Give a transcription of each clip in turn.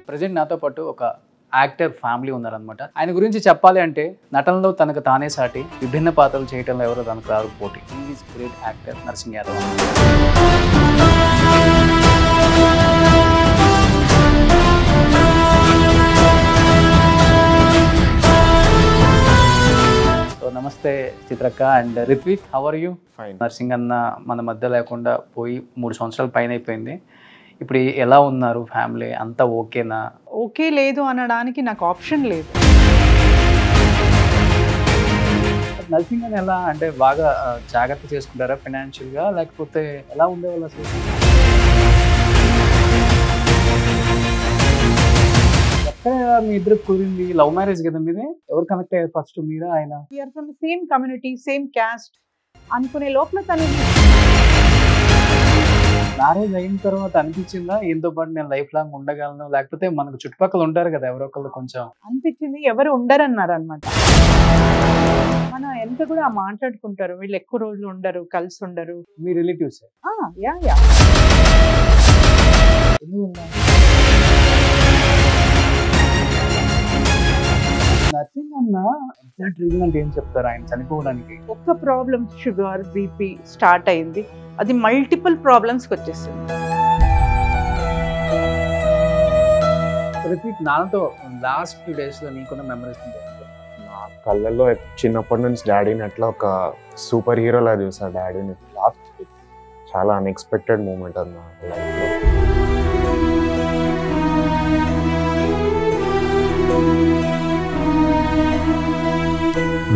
Present నాతో పాటు ఒక యాక్టర్ ఫ్యామిలీ ఉన్నారనమాట. ఆయన గురించి చెప్పాలి అంటే నటనలో తనకు తానే సాటి, విభిన్న పాత్రలు చేయడంలో ఎవరో తనకు రారు పోటీ. Is great actor Narsing Yadav. So నమస్తే చిత్రక్క and Ritvik, how are you? Fine. Narsing అన్న మన మధ్య లేకుండా పోయి 3 సంవత్సరాల పైన అయిపోయింది. ఇప్పుడు ఎలా ఉన్నారు? ఫ్యామిలీ అంతా ఓకేనా? ఓకే లేదు అనడానికి నాకు ఆప్షన్ లేదు. నర్సింగ్ అని ఎలా అంటే బాగా జాగ్రత్త చేసుకుంటారా ఫైనాన్షియల్గా, లేకపోతే ఎలా ఉండేవాళ్ళు అసలు? ఎక్కడ మీ ఇద్దరు కుదిరింది? లవ్ మ్యారేజ్ కదా మీది? ఎవరు కనెక్ట్ అయ్యారు ఫస్ట్, మీరా ఆయన? We're from same community, same caste అనుకునే లోపల తను మ్యారేజ్ అయిన తర్వాత అనిపించిందా ఈయనతో పాటు నేను లైఫ్ లాంగ్ ఉండగలను, లేకపోతే మనకు చుట్టుపక్కల ఉంటారు కదా ఎవరో ఒకళ్ళు కొంచెం అనిపించింది. ఎవరు ఉండరన్నారు అనమాట. మనం ఎంత కూడా మాట్లాడుకుంటారు, వీళ్ళు ఎక్కువ రోజులు ఉండరు, కలిసి ఉండరు. మీ రిలేటివ్స్? Yeah yeah. నర్సింగ్ అన్న ఎగ్జాక్ట్ రీజన్ అంటే ఏం చెప్తారు ఆయన చనిపోవడానికి? ఒక్క ప్రాబ్లం, షుగర్ బీపీ స్టార్ట్ అయింది, అది మల్టిపుల్ ప్రాబ్లమ్స్కి వచ్చేసింది. రిత్విక్, నాన్నతో లాస్ట్ 2 డేస్లో నీకున్న మెమరీస్ నా కళ్ళల్లో చిన్నప్పటి నుంచి డాడీని అట్లా ఒక సూపర్ హీరోలా చూసా. డాడీని లాస్ట్ చాలా అన్ఎక్స్పెక్టెడ్ మూమెంట్ అన్న లైఫ్లో.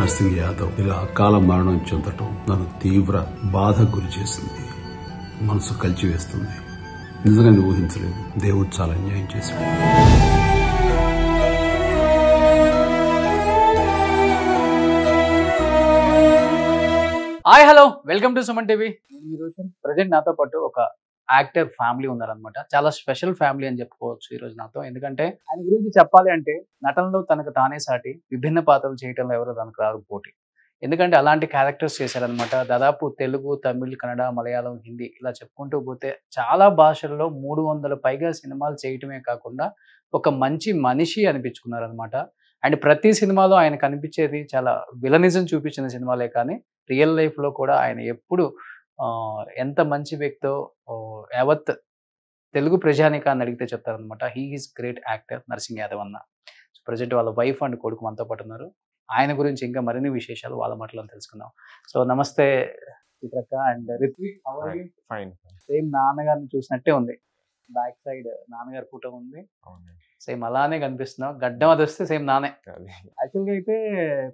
నర్సింగ్ యాదవ్ ఇలా అకాల మరణం చెందటం నన్ను తీవ్ర బాధ గురి చేసింది, మనసు కలిచివేస్తుంది. నిజంగా ఊహించలేదు. దేవుడు చాలా అన్యాయం చేశాడు. Hi, hello, welcome to Suman TV. ఈరోజు ప్రజెంట్ నాతో పాటు ఒక యాక్టర్ ఫ్యామిలీ ఉన్నారనమాట. చాలా స్పెషల్ ఫ్యామిలీ అని చెప్పుకోవచ్చు ఈరోజు నాతో. ఎందుకంటే ఆయన గురించి చెప్పాలి అంటే నటనలో తనకు తానే సాటి, విభిన్న పాత్రలు చేయడంలో ఎవరో తనకు రారు పోటీ. ఎందుకంటే అలాంటి క్యారెక్టర్స్ చేశారనమాట. దాదాపు తెలుగు, తమిళ్, కన్నడ, మలయాళం, హిందీ ఇలా చెప్పుకుంటూ పోతే చాలా భాషల్లో 300 పైగా సినిమాలు చేయటమే కాకుండా ఒక మంచి మనిషి అనిపించుకున్నారనమాట. అండ్ ప్రతి సినిమాలో ఆయన కనిపించేది చాలా విలనిజం చూపించిన సినిమాలే, కానీ రియల్ లైఫ్లో కూడా ఆయన ఎప్పుడు ఎంత మంచి వ్యక్తో యావత్ తెలుగు ప్రజానికాన్ని అడిగితే చెప్తారనమాట. He is great actor Narsing Yadav అన్న. సో ప్రజెంట్ వాళ్ళ వైఫ్ అండ్ కొడుకు మనతో పాటు ఉన్నారు. ఆయన గురించి ఇంకా మరిన్ని విశేషాలు వాళ్ళ మాటలో తెలుసుకుందాం. సో నమస్తే చిత్రక్క and Ritvik, how are you? Fine. Same నాన్నగారిని చూసినట్టే ఉంది, బ్యాక్ సైడ్ నాన్నగారి ఫోటో ఉంది, సేమ్ అలానే కనిపిస్తున్నావు. గడ్డం అది వస్తే సేమ్ నానే. యాక్చువల్గా అయితే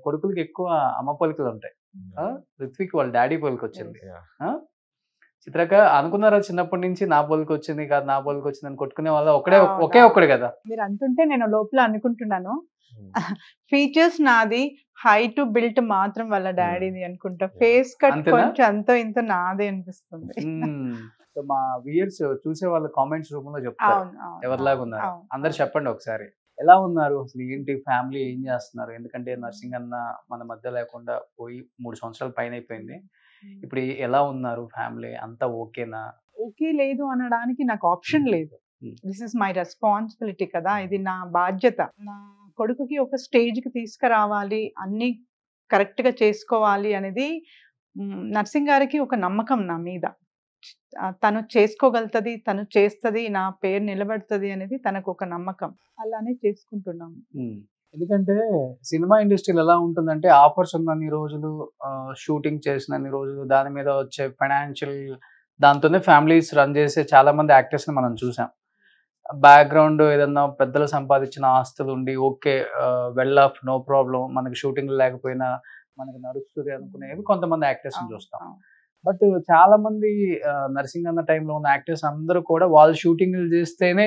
కొడుకులకి ఎక్కువ అమ్మ పోలికలు ఉంటాయి. రిత్విక్ వాళ్ళ డాడీ పోలిక వచ్చింది. చిత్రక అనుకున్నారా చిన్నప్పటి నుంచి నా పోలిక వచ్చింది కాదు, నా పోలిక వచ్చింది అని కొట్టుకునే వాళ్ళ ఒకే ఒక్కడు కదా? మీరు అంటుంటే నేను లోపల అనుకుంటున్నాను, ఫీచర్స్ నాది, హైట్ బిల్ట్ మాత్రం వాళ్ళ డాడీది అనుకుంటా, ఫేస్ కట్ కొంచెం అంతో ఇంతో నాదే అనిపిస్తుంది. సో మా వ్యూయర్స్ చూసే వాళ్ళ కామెంట్స్ రూపంలో చెప్తారు ఎవరిలాగా ఉన్నారు. అందరు చెప్పండి ఒకసారి, ఎలా ఉన్నారు అసలు, ఏంటి ఫ్యామిలీ, ఏం చేస్తున్నారు? ఎందుకంటే నర్సింగ్ అన్న మన మధ్య లేకుండా పోయి 3 సంవత్సరాల పైన అయిపోయింది. ఇప్పుడు ఎలా ఉన్నారు? ఫ్యామిలీ అంతా ఓకేనా? ఓకే లేదు అనడానికి నాకు ఆప్షన్ లేదు. దిస్ ఇస్ మై రెస్పాన్సిబిలిటీ కదా, ఇది నా బాధ్యత. నా కొడుకుకి ఒక స్టేజ్కి తీసుకురావాలి, అన్నీ కరెక్ట్గా చేసుకోవాలి అనేది నర్సింగ్ గారికి ఒక నమ్మకం నా మీద. తను చేసుకోగలుగుతుంది, తను చేస్తుంది, నా పేరు నిలబడుతుంది అనేది తనకు ఒక నమ్మకం. అలానే చేసుకుంటున్నాము. ఎందుకంటే సినిమా ఇండస్ట్రీలో ఎలా ఉంటుందంటే ఆఫర్స్ ఉన్నన్ని రోజులు, షూటింగ్ చేసినన్ని రోజులు, దాని మీద వచ్చే ఫైనాన్షియల్ దాంతోనే ఫ్యామిలీస్ రన్ చేసే చాలా మంది యాక్టర్స్ని మనం చూసాం. బ్యాక్గ్రౌండ్ ఏదన్నా పెద్దలు సంపాదించిన ఆస్తులు ఉండి okay well off, no problem, మనకి షూటింగ్ లేకపోయినా మనకి నడుస్తుంది అనుకునేవి కొంతమంది యాక్టర్స్ని చూస్తాం. బట్ చాలా మంది నర్సింగ్ అన్న టైంలో ఉన్న యాక్టర్స్ అందరూ కూడా వాళ్ళు షూటింగ్లు చేస్తేనే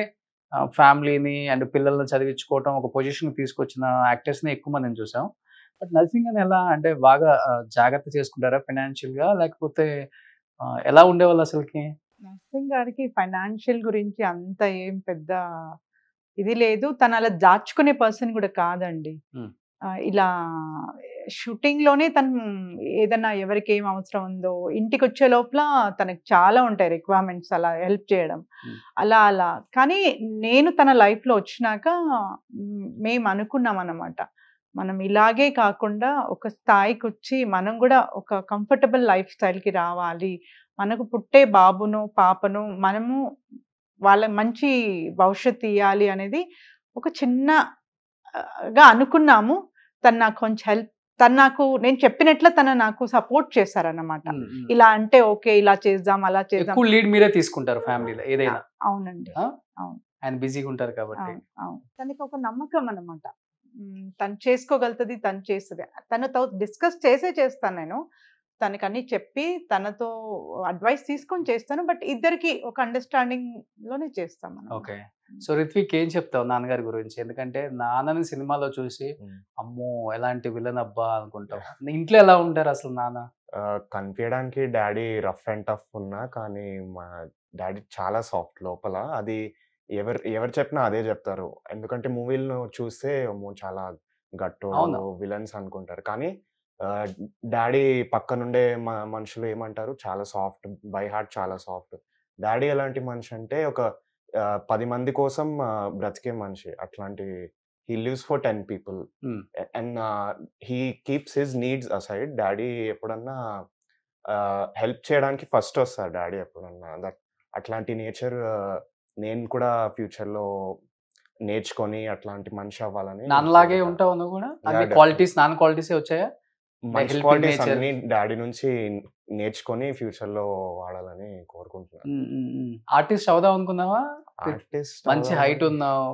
ఫ్యామిలీని అండ్ పిల్లల్ని చదివించుకోవటం, ఒక పొజిషన్ తీసుకొచ్చిన యాక్టర్స్ని ఎక్కువ మందిని చూసాం. బట్ నర్సింగ్ అని ఎలా అంటే బాగా జాగ్రత్త చేసుకుంటారా ఫైనాన్షియల్గా, లేకపోతే ఎలా ఉండేవాళ్ళు అసలుకి? నర్సింగ్ గారికి ఫైనాన్షియల్ గురించి అంత ఏం పెద్ద ఇది లేదు. తను అలా దాచుకునే పర్సన్ కూడా కాదండి. ఇలా షూటింగ్ లోనే తను ఏదన్నా ఎవరికి ఏం అవసరం ఉందో ఇంటికి వచ్చే లోపల తనకి చాలా ఉంటాయి రిక్వైర్మెంట్స్ అలా హెల్ప్ చేయడం అలా కానీ నేను తన లైఫ్ లో వచ్చినాక మేము అనుకున్నాం అన్నమాట, మనం ఇలాగే కాకుండా ఒక స్థాయికి వచ్చి మనం కూడా ఒక కంఫర్టబుల్ లైఫ్ స్టైల్కి రావాలి, మనకు పుట్టే బాబును పాపను మనము వాళ్ళ మంచి భవిష్యత్తు ఇవ్వాలి అనేది ఒక చిన్నగా అనుకున్నాము. తను నాకు కొంచెం హెల్ప్, నేను చెప్పినట్ల తను నాకు సపోర్ట్ చేశారన్నమాట. ఇలా అంటే ఓకే ఇలా చేద్దాం అలా చేద్దాం. ఎక్కువ లీడ్ మీరే తీసుకుంటారు ఫ్యామిలీలో ఏదైనా? అవునండి, అవును. ఆయన బిజీగా ఉంటారు కాబట్టి. అవును, తనకి ఒక నమ్మకం అన్నమాట, తను చేసుకోగలుగుతుంది, తను చేస్తుంది. తనతో డిస్కస్ చేస్తాను నేను, తనకి అన్ని చెప్పి తనతో అడ్వైస్ తీసుకొని చేస్తాను. బట్ ఇద్దరికి ఒక అండర్స్టాండింగ్ లోనే చేస్తాం. ఓకే. సో రిత్విక్ ఏం చెప్తావు నాన్నగారి గురించి? ఎందుకంటే నాన్నని సినిమాలో చూసి అమ్మో ఎలాంటి విలన్ అబ్బా అనుకుంటావు. ఇంట్లో ఎలా ఉంటారు అసలు నాన్న? కనిపించడానికి డాడీ రఫ్ అండ్ టఫ్ ఉన్నా కానీ మా డాడీ చాలా సాఫ్ట్ లోపల. అది ఎవరు చెప్పినా అదే చెప్తారు. ఎందుకంటే మూవీలను చూస్తే చాలా గట్టోడు విలన్స్ అనుకుంటారు. కానీ డాడీ పక్కనుండే మనుషులు ఏమంటారు, చాలా సాఫ్ట్, బై హార్ట్ చాలా సాఫ్ట్. డాడీ ఎలాంటి మనిషి అంటే ఒక 10 మంది కోసం బ్రతికే మనిషి. అట్లాంటి he lives for 10 people and he keeps his needs aside. Daddy ఎప్పుడన్నా హెల్ప్ చేయడానికి ఫస్ట్ వస్తారు డాడీ ఎప్పుడన్నా. అట్లాంటి నేచర్ నేను కూడా ఫ్యూచర్లో నేర్చుకొని అట్లాంటి మనిషి అవ్వాలని. నాన్నలాగే ఉంటావు నువ్వు కూడా? క్వాలిటీస్ నాన్న క్వాలిటీసే వచ్చాయా? మంచి క్వాలిటీస్ అన్ని డాడీ నుంచి నేర్చుకొని ఫ్యూచర్ లో వాడాలని కోరుకుంటున్నాను. ఆర్టిస్ట్ అవుదాం అనుకున్నావా? ఆర్టిస్ట్ మంచి హైట్ ఉన్నావు,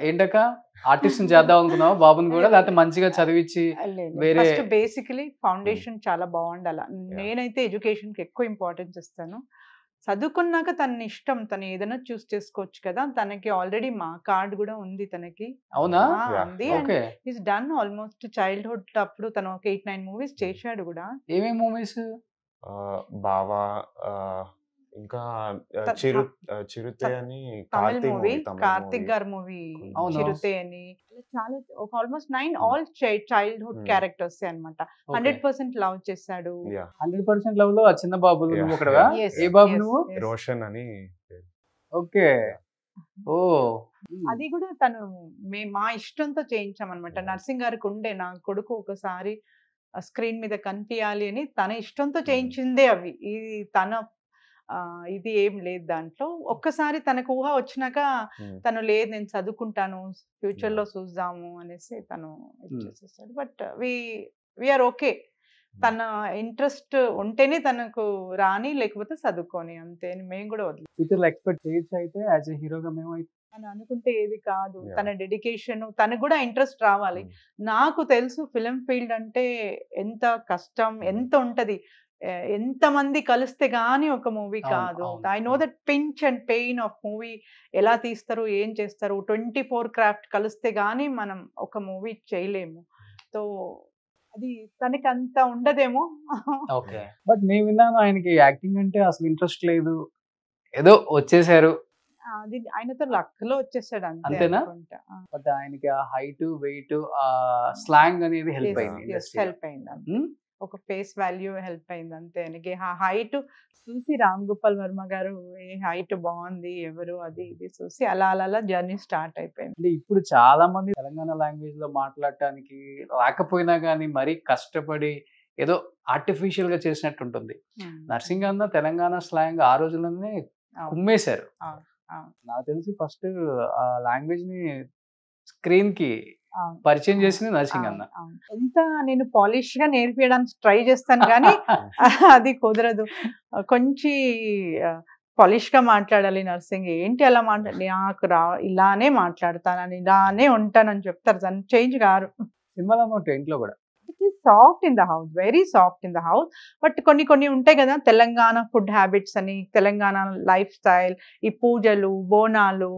ఏంటక్క ఆర్టిస్ట్ చేద్దాం అనుకున్నావా బాబుని కూడా, లేకపోతే మంచిగా చదివించి వేరే? బేసికలీ ఫౌండేషన్ చాలా బాగుండాలి. నేనైతే ఎడ్యుకేషన్ కి ఎక్కువ ఇంపార్టెన్స్ ఇస్తాను. చదువుకున్నాక తన ఇష్టం, తను ఏదైనా చూస్ చేసుకోవచ్చు కదా. తనకి ఆల్రెడీ మా కార్డ్ కూడా ఉంది తనకి. అవునా? ఉంది. ఈస్ డన్ ఆల్మోస్ట్ చైల్డ్హుడ్ అప్పుడు తను ఒక 8-9 మూవీస్ చేశాడు కూడా. ఏమేమి మూవీస్? బావా, ఇంకా చిరుతే అని తమిళ మూవీ, కార్తిక్ గారి మూవీ చిరుతే అని. చాలా ఒక ఆల్మోస్ట్ 9 ఆల్ చైల్డ్హుడ్ క్యారెక్టర్స్ అన్నమాట. 100% లవ్ చేశాడు. 100% లవ్ లో ఆ చిన్న బాబు నువ్వు ఒకడవా? ఏ బాబు నువ్వు? రోషన్ అని. ఓకే. ఓ అది కూడా తను మా ఇష్టంతో చేయించామన్నమాట. నర్సింగ్ గారికి ఉండే నా కొడుకు ఒకసారి స్క్రీన్ మీద కనిపించాలి అని తన ఇష్టంతో చేయించిందే అవి. ఇది తన ఇది ఏం లేదు దాంట్లో. ఒక్కసారి తనకు ఊహ వచ్చినాక తను లేదు నేను చదువుకుంటాను ఫ్యూచర్ లో చూద్దాము అనేసి తను చేసేస్తాడు. But we're okay. తన ఇంట్రెస్ట్ ఉంటేనే తనకు రాని, లేకపోతే చదువుకొని, అంతే. మేము కూడా వదిలేదు. ఫ్యూచర్ ఎక్స్పెక్ట్ చేయొచ్చు అయితే యాజ్ ఎ హీరోగా మేము అని అనుకుంటే ఏది కాదు. తన డెడికేషన్, తనకు కూడా ఇంట్రెస్ట్ రావాలి. నాకు తెలుసు ఫిలిం ఫీల్డ్ అంటే ఎంత కష్టం, ఎంత ఉంటది, ఎంతమంది కలిస్తే గానీ ఒక మూవీ కాదు. I know that pinch and pain of movie. ఎలా తీస్తారు, ఏం చేస్తారు, 24 క్రాఫ్ట్ కలిస్తే గానీ మనం ఒక మూవీ చేయలేము. సో అది తనకి అంత ఉండదేమో. ఓకే. బట్ నేను విన్నాను ఆయనకి యాక్టింగ్ అంటే అసలు ఇంట్రెస్ట్ లేదు, ఏదో వచ్చేసారు. అది ఆయనతో లక్ లో వచ్చేసాడు అంతేనా? బట్ ఆయనకి ఆ హైట్, వెయిట్, ఆ స్లాంగ్ అనేది హెల్ప్ అయింది. హెల్ప్ అయింది. ఒక ఫేస్ వాల్యూ హెల్ప్ అయింది అంతే. ఆయనకి ఆ హైట్ చూసి రామ్ గోపాల్ వర్మ గారు ఏ హైట్ బాగుంది ఎవరు అది ఇది చూసి అలా జర్నీ స్టార్ట్ అయిపోయింది. అంటే ఇప్పుడు చాలా మంది తెలంగాణ లాంగ్వేజ్ లో మాట్లాడటానికి రాకపోయినా కానీ మరీ కష్టపడి ఏదో ఆర్టిఫిషియల్ గా చేసినట్టు ఉంటుంది. నర్సింగ్ అన్న తెలంగాణ స్లాంగ్ ఆ రోజుల్లోనే కుమ్మేశారు. నాకు తెలిసి ఫస్ట్ ఆ లాంగ్వేజ్ ని స్క్రీన్ కి పరిచయం చేసింది నర్సింగ్ అన్న. ఎంత నేను పాలిష్ గా నేర్పించడానికి ట్రై చేస్తాను కానీ అది కుదరదు. కొంచెం పాలిష్ గా మాట్లాడాలి నర్సింగ్. ఏంటి అలా నాకు ఇలానే మాట్లాడతానని, ఇలానే ఉంటానని చెప్తారు. దాన్ని చేంజ్ కారు. సినిమాలో ఇంట్లో కూడా soft in the house, very soft in the house. But కొన్ని ఉంటాయి కదా తెలంగాణ ఫుడ్ హ్యాబిట్స్ అని, తెలంగాణ లైఫ్ స్టైల్, ఈ పూజలు, బోనాలు,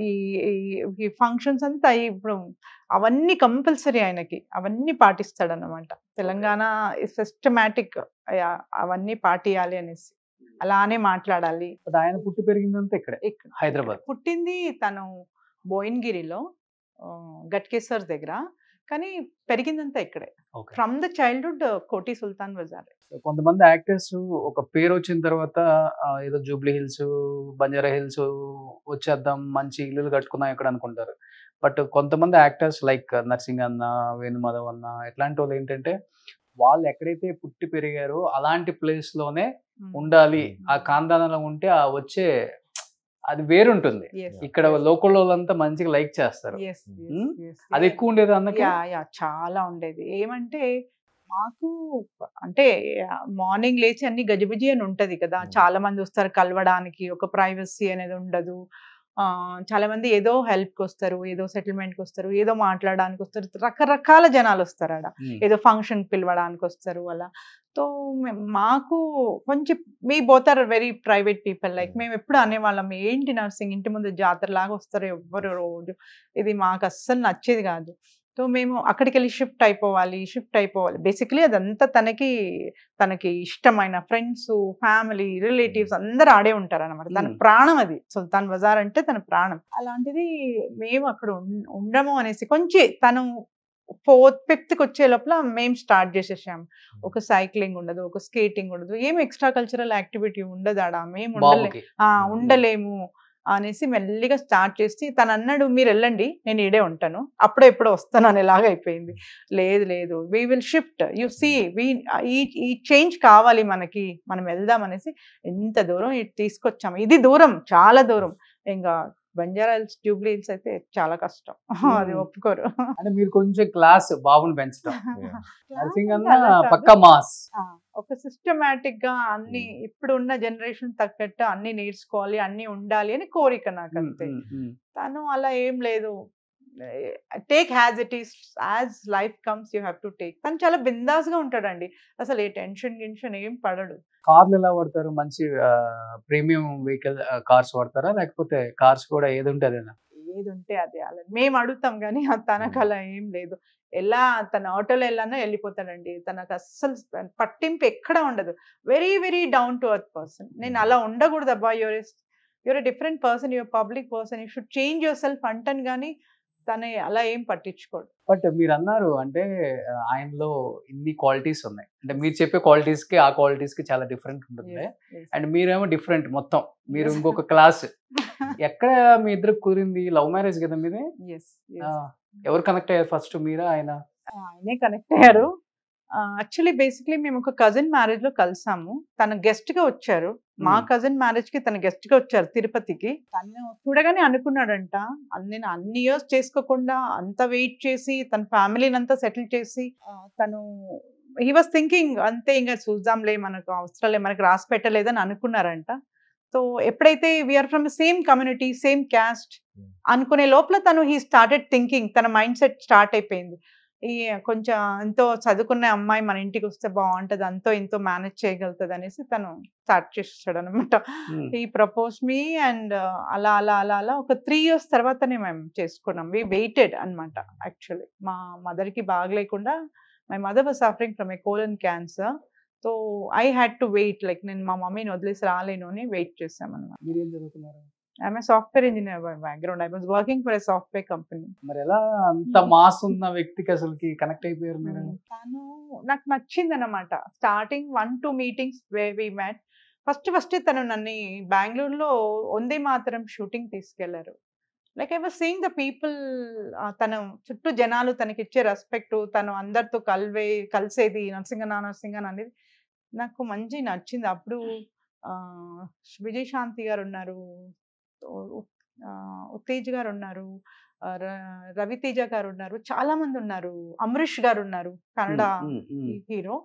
ఈ ఫంక్షన్స్ అంతా ఇప్పుడు అవన్నీ కంపల్సరీ ఆయనకి, అవన్నీ పాటిస్తాడన్నమాట. తెలంగాణ సిస్టమాటిక్ అవన్నీ పాటియాలి అనేసి, అలానే మాట్లాడాలి. ఆయన పుట్టి పెరిగిందంతా ఇక్కడ హైదరాబాద్. పుట్టింది తను భువనగిరిలో, గట్కేసర్ దగ్గర. కానీ పెరిగిందంతా ఇక్కడే. ఓకే. ఫ్రమ్ ద చైల్డ్హుడ్ కోటి సుల్తాన్ బజార్. కొంతమంది యాక్టర్స్ ఒక పేరు వచ్చిన తర్వాత ఏదో జూబ్లీ హిల్స్, బంజారా హిల్స్ వచ్చేద్దాం, మంచి ఇల్లులు కట్టుకుందాం ఇక్కడ అనుకుంటారు. బట్ కొంతమంది యాక్టర్స్ లైక్ నర్సింగ్ అన్న, వేణుమాధవ్ అన్న ఇట్లాంటి వాళ్ళు ఏంటంటే వాళ్ళు ఎక్కడైతే పుట్టి పెరిగారో అలాంటి ప్లేస్ లోనే ఉండాలి, ఆ కాందానంలో ఉంటే ఆ వచ్చే అది వేరుంటుంది. ఇక్కడ లోకల్ వాళ్ళంతా మంచిగా లైక్ చేస్తారు. అది ఎక్కువ ఉండేది అన్నకి. చాలా ఉండేది. ఏమంటే మాకు అంటే మార్నింగ్ లేచి అన్ని గజిబిజి అని ఉంటది కదా, చాలా మంది వస్తారు కలవడానికి, ఒక ప్రైవసీ అనేది ఉండదు. చాలా మంది ఏదో హెల్ప్ కి వస్తారు, ఏదో సెటిల్మెంట్ కి వస్తారు, ఏదో మాట్లాడడానికి వస్తారు, రకరకాల జనాలు వస్తారు ఆడ, ఏదో ఫంక్షన్ పిలవడానికి వస్తారు అలా. సో మాకు కొంచెం మీ both are very private people. Like మేము ఎప్పుడు అనేవాళ్ళం ఏంటి నర్సింగ్ ఇంటి ముందు జాతర లాగా వస్తారు ఎవ్వరు రోజు, ఇది మాకు అస్సలు నచ్చేది కాదు. సో మేము అక్కడికి వెళ్ళి షిఫ్ట్ అయిపోవాలి. బేసికలీ అదంతా తనకి ఇష్టమైన ఫ్రెండ్స్, ఫ్యామిలీ, రిలేటివ్స్ అందరు ఆడే ఉంటారు అనమాట. తన ప్రాణం అది, సుల్తాన్ బజార్ అంటే తన ప్రాణం. అలాంటిది మేము అక్కడ ఉండము అనేసి కొంచెం తను 4th 5th వచ్చే లోపల మేము స్టార్ట్ చేసేసాం. ఒక సైక్లింగ్ ఉండదు, ఒక స్కేటింగ్ ఉండదు, ఏమి ఎక్స్ట్రా కల్చరల్ యాక్టివిటీ ఉండదు ఆడ. మేము ఉండలేము అనేసి మెల్లిగా స్టార్ట్ చేసి తను అన్నాడు మీరు వెళ్ళండి నేను ఈడే ఉంటాను, అప్పుడే ఎప్పుడో వస్తాను అనేలాగా అయిపోయింది. లేదు we will shift, you see ఈ చేంజ్ కావాలి మనకి, మనం వెళ్దాం అనేసి ఎంత దూరం తీసుకొచ్చాము. ఇది దూరం, చాలా దూరం. ఇంకా బంజారా హిల్స్, జూబ్లీ హిల్స్ అయితే చాలా కష్టం, అది ఒప్పుకోరు. అంటే మీరు కొంచెం క్లాస్ బాబుని పెంచడం, నర్సింగ్ అన్న పక్కా మాస్, ఒక సిస్టమాటిక్ గా అన్ని ఇప్పుడు ఉన్న జనరేషన్ తగ్గట్టు అన్ని నేర్చుకోవాలి, అన్ని ఉండాలి అని కోరిక నాకు అంతే. తను అలా ఏం లేదు, take has it is, as life comes you have to take. తను చాలా బిందాస్ గా ఉంటాడండి, అసలు ఏ టెన్షన్ ఏం పడడు. కార్లు ఎలా వాడతారు? మంచి ప్రీమియం వెహికల్ కార్స్ వాడతారా, లేకపోతే కార్స్ కూడా ఏది ఉంటే అదేనా? ఏది ఉంటే అదే. అలా మేము అడుగుతాం కానీ తనకు అలా ఏం లేదు. ఎలా తన ఆటోలో వెళ్ళానో వెళ్ళిపోతాడండి, తనకు అస్సలు పట్టింపు ఎక్కడ ఉండదు. Very very down to earth person. నేను అలా ఉండకూడదు అబ్బా, you're different person, you're public person, you should change yourself అంటాను కానీ తను అలా ఏం పట్టించుకోడు. బట్ మీరు అన్నారు అంటే ఆయనలో ఇన్ని క్వాలిటీస్ ఉన్నాయి, అంటే మీరు చెప్పే క్వాలిటీస్ కి ఆ క్వాలిటీస్ కి చాలా డిఫరెంట్ ఉంటుంది. అండ్ మీరేమో డిఫరెంట్, మొత్తం మీరు ఇంకొక క్లాస్. ఎక్కడ మీ ఇద్దరు కుదిరింది? లవ్ మ్యారేజ్ కదా మీది? ఎవరు కనెక్ట్ అయ్యారు ఫస్ట్, మీరా ఆయన? ఆయనే కనెక్ట్ అయ్యారు. యాక్చువల్లీ బేసిక్లీ మేము ఒక కజిన్ మ్యారేజ్ లో కలిసాము. తన గెస్ట్ గా వచ్చారు, మా కజిన్ మ్యారేజ్ కి తన గెస్ట్ గా వచ్చారు తిరుపతికి. తను చూడగానే అనుకున్నాడంట, నేను అన్ని ఇయర్స్ చేసుకోకుండా అంత వెయిట్ చేసి తన ఫ్యామిలీని అంతా సెటిల్ చేసి తను హీ వాస్ థింకింగ్ అంతే, ఇంకా చూద్దాంలే మనకు అవసరాలే, మనకు రాసి పెట్టలేదని అనుకున్నారంట. సో ఎప్పుడైతే we're from same community, same caste అనుకునే లోపల తను హీ స్టార్టెడ్ థింకింగ్, తన మైండ్ సెట్ స్టార్ట్ అయిపోయింది. ఈ కొంచెం ఎంతో చదువుకున్న అమ్మాయి మన ఇంటికి వస్తే బాగుంటది, అంతో ఇంతో మేనేజ్ చేయగలుగుతుంది అనేసి తను స్టార్ట్ చేసాడు అనమాట. ఈ ప్రపోజ్ మీ అండ్ అలా అలా అలా అలా ఒక 3 years తర్వాతనే మేము చేసుకున్నాం. వి వెయిటెడ్ అనమాట. యాక్చువల్లీ మా మదర్కి బాగలేకుండా, my mother was suffering from a colon cancer. So I had to wait, like నేను మా మమ్మీని వదిలేసి రాలేను అని వెయిట్ చేసామన్నమాట. మీరు ఏం చదువుకున్నారు? I'm a software engineer by background. I was working for a software company. మరి ఎలా అంత మాస్ ఉన్న వ్యక్తికి అసలుకి కనెక్ట్ అయిపోయారు మీరు? తను నాకు నచ్చింది అనమాట. Starting 1-2 meetings where we met. First తను నన్ను బెంగళూరులో వందే మాతరం షూటింగ్ తీసుకెళ్లారు. Like I was seeing the people, తను చుట్టూ జనాలు తనకి ఇచ్చే రెస్పెక్ట్, తను అందరితో కలిసేది, నరసింగన అనేది నాకు మంచి నచ్చింది. అప్పుడు విజయశాంతి గారు ఉన్నారు, ఉత్తేజ్ గారు ఉన్నారు, రవితేజ గారు ఉన్నారు, చాలా మంది ఉన్నారు, అమరీష్ గారు ఉన్నారు, కన్నడ హీరో.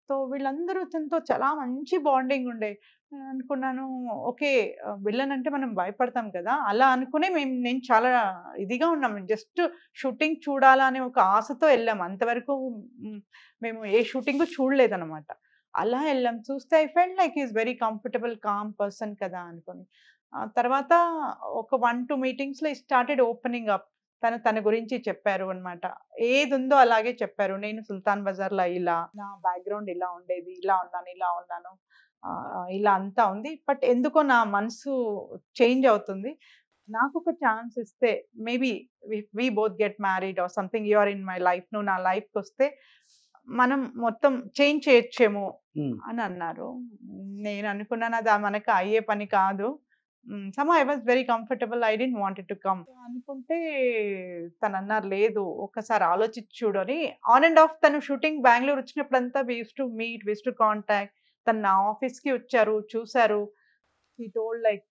సో వీళ్ళందరూ తనతో చాలా మంచి బాండింగ్ ఉండే. అనుకున్నాను ఓకే, విలన్ అంటే మనం భయపడతాం కదా, అలా అనుకునే నేను చాలా ఇదిగా ఉన్నాం. జస్ట్ షూటింగ్ చూడాలా అనే ఒక ఆశతో వెళ్ళాం. అంతవరకు మేము ఏ షూటింగ్ చూడలేదన్నమాట. అలా వెళ్ళాం. చూస్తే I felt like is very comfortable, com person కదా అనుకుని. తర్వాత ఒక 1-2 meetings లో స్టార్టెడ్ ఓపెనింగ్ అప్. తన గురించి చెప్పారు అనమాట. ఏది ఉందో అలాగే చెప్పారు. నేను సుల్తాన్ బజార్లో ఇలా, నా బ్యాక్గ్రౌండ్ ఇలా ఉండేది, ఇలా ఉన్నాను, ఇలా అంతా ఉంది. బట్ ఎందుకో నా మనసు చేంజ్ అవుతుంది. నాకు ఒక ఛాన్స్ ఇస్తే maybe we both get married or something you are in my life, నువ్వు నా లైఫ్కి వస్తే మనం మొత్తం చేంజ్ చేయొచ్చేమో అని అన్నారు. నేను అనుకున్నాను అది మనకు అయ్యే పని కాదు. Some I was very comfortable, I didn't wanted to come అనుకుంటే తను అన్నారు లేదు ఒక్కసారి ఆలోచించి చూడు అని. ఆన్ అండ్ ఆఫ్ తను షూటింగ్ బెంగళూరు వచ్చినప్పుడంతా we use to meet, we use to contact. తను నా ఆఫీస్కి వచ్చారు, చూశారు. He told like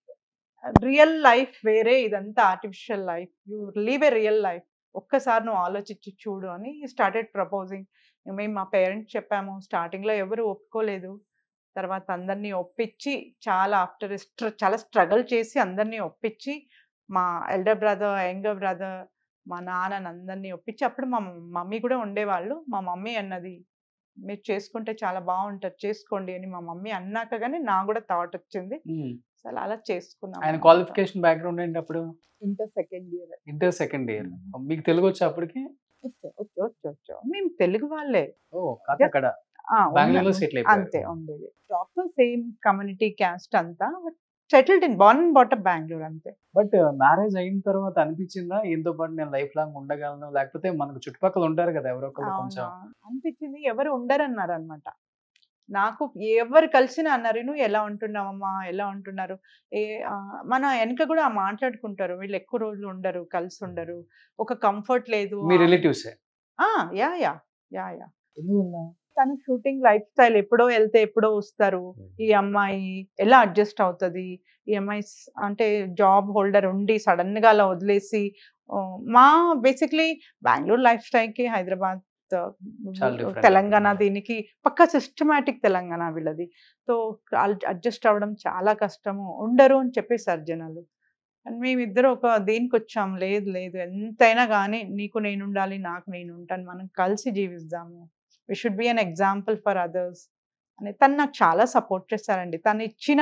real life వేరే, ఇదంతా artificial life, you leave a real life, ఒక్కసారి నువ్వు ఆలోచించి చూడు అని స్టార్టెడ్ ప్రపోజింగ్. మేము మా పేరెంట్స్ చెప్పాము, స్టార్టింగ్లో ఎవరు ఒప్పుకోలేదు. తర్వాత అందరినీ ఒప్పించి చాలా స్ట్రగుల్ చేసి అందరినీ ఒప్పించి మా ఎల్డర్ బ్రదర్, యంగర్ బ్రదర్, మా నాన్నని అందరినీ ఒప్పించి, అప్పుడు మా మమ్మీ కూడా ఉండేవాళ్ళు. మా మమ్మీ అన్నది మీరు చేసుకుంటే చాలా బాగుంటుంది, చేసుకోండి అని మా మమ్మీ అన్నాక కానీ నాకు కూడా థాట్ వచ్చింది. అసలు అలా చేసుకున్నాం. ఆయన క్వాలిఫికేషన్ బ్యాక్గ్రౌండ్ ఏంటి అప్పుడు? Inter second year. Inter second year. మీకు తెలుగు వచ్చా అప్పటికి? వచ్చు. మేము తెలుగు వాళ్ళే. అక్కడ బెంగళూరులో సెటిల్ అయిపోయారు. అంతే ఉండేది. ప్రాపర్ సేమ్ కమ్యూనిటీ క్యాస్ట్ అంతా, settled in born and brought up Bengaluru అంతే. బట్ మ్యారేజ్ అయిన తర్వాత అనిపించిందా ఎంతో పాటు నేను లైఫ్ లాంగ్ ఉండగలను, లేకపోతే మనకు చుట్టుపక్కల ఉంటారు కదా ఎవరో ఒకరు కొంచెం అనిపించింది. ఎవరు ఉండరన్నారు అనమాట. నాకు ఎవరు కలిసినా అన్నారు నువ్వు ఎలా ఉంటున్నావమ్మా, ఎలా ఉంటున్నారు, మన వెనక కూడా మాట్లాడుకుంటారు, వీళ్ళు ఎక్కువ రోజులు ఉండరు, కలిసి ఉండరు, ఒక కంఫర్ట్ లేదు. మీ రిలేటివ్స్? యా. తన షూటింగ్ లైఫ్ స్టైల్, ఎప్పుడో వెళ్తే ఎప్పుడో వస్తారు. ఈ అమ్మాయి ఎలా అడ్జస్ట్ అవుతుంది, ఈ అమ్మాయి అంటే జాబ్ హోల్డర్ ఉండి సడన్ గా అలా వదిలేసి, మా బేసిక్లీ బెంగళూరు లైఫ్ స్టైల్కి హైదరాబాద్ తెలంగాణ దీనికి పక్కా సిస్టమాటిక్ తెలంగాణ వీళ్ళది. సో అడ్జస్ట్ అవ్వడం చాలా కష్టము, ఉండరు అని చెప్పేసారు జనాలు. అండ్ మేమిద్దరు ఒక దేనికి వచ్చాం, లేదు ఎంతైనా కానీ నీకు నేను ఉండాలి, నాకు నేను ఉంటాను, మనం కలిసి జీవిస్తాము, we should be an example for others అని తను నాకు చాలా సపోర్ట్ చేశారండి. తను ఇచ్చిన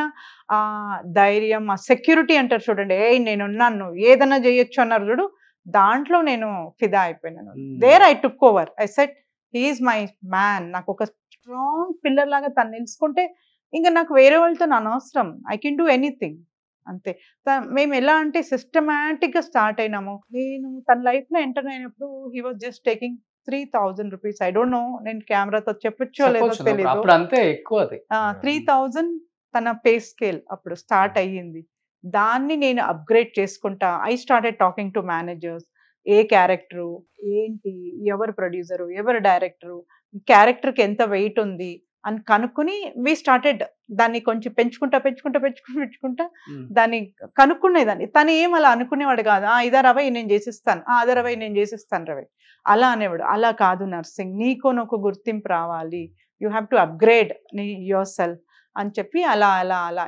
ఆ ధైర్యం, ఆ సెక్యూరిటీ అంటారు చూడండి, నేనున్నాను, నువ్వు ఏదైనా చేయొచ్చు అన్నారు చూడు, దాంట్లో నేను ఫిదా అయిపోయినాను. There I took over, I set he is my man. నాకు ఒక స్ట్రాంగ్ పిల్లర్ లాగా తను నిలుచుకుంటే ఇంకా నాకు వేరే వాళ్ళతో అనవసరం, ఐ కెన్ డూ ఎనీథింగ్ అంతే. మేము ఎలా అంటే సిస్టమాటిక్గా స్టార్ట్ అయినాము. నేను తన లైఫ్లో ఎంటర్ అయినప్పుడు he was just taking 3,000 rupees. I don't know, నేను కెమెరాతో చెప్పొచ్చో లేదో తెలియదు. 3,000 తన పే స్కేల్ అప్పుడు స్టార్ట్ అయ్యింది. దాన్ని నేను అప్గ్రేడ్ చేసుకుంటా. I started talking to managers, A character ఏంటి, ఎవరు ప్రొడ్యూసరు, ఎవరు డైరెక్టరు, క్యారెక్టర్కి ఎంత వెయిట్ ఉంది అని కనుక్కుని వి స్టార్టెడ్ దాన్ని కొంచెం పెంచుకుంటా దాన్ని కనుక్కునేదాన్ని. తను ఏం అలా అనుకునేవాడు కాదు, ఇదా రవి నేను చేసిస్తాను, అదా రవి నేను చేసిస్తాను రవి అలా అనేవాడు. అలా కాదు నర్సింగ్, నీకు ఒక గుర్తింపు రావాలి, you have to upgrade your self అని చెప్పి అలా అలా అలా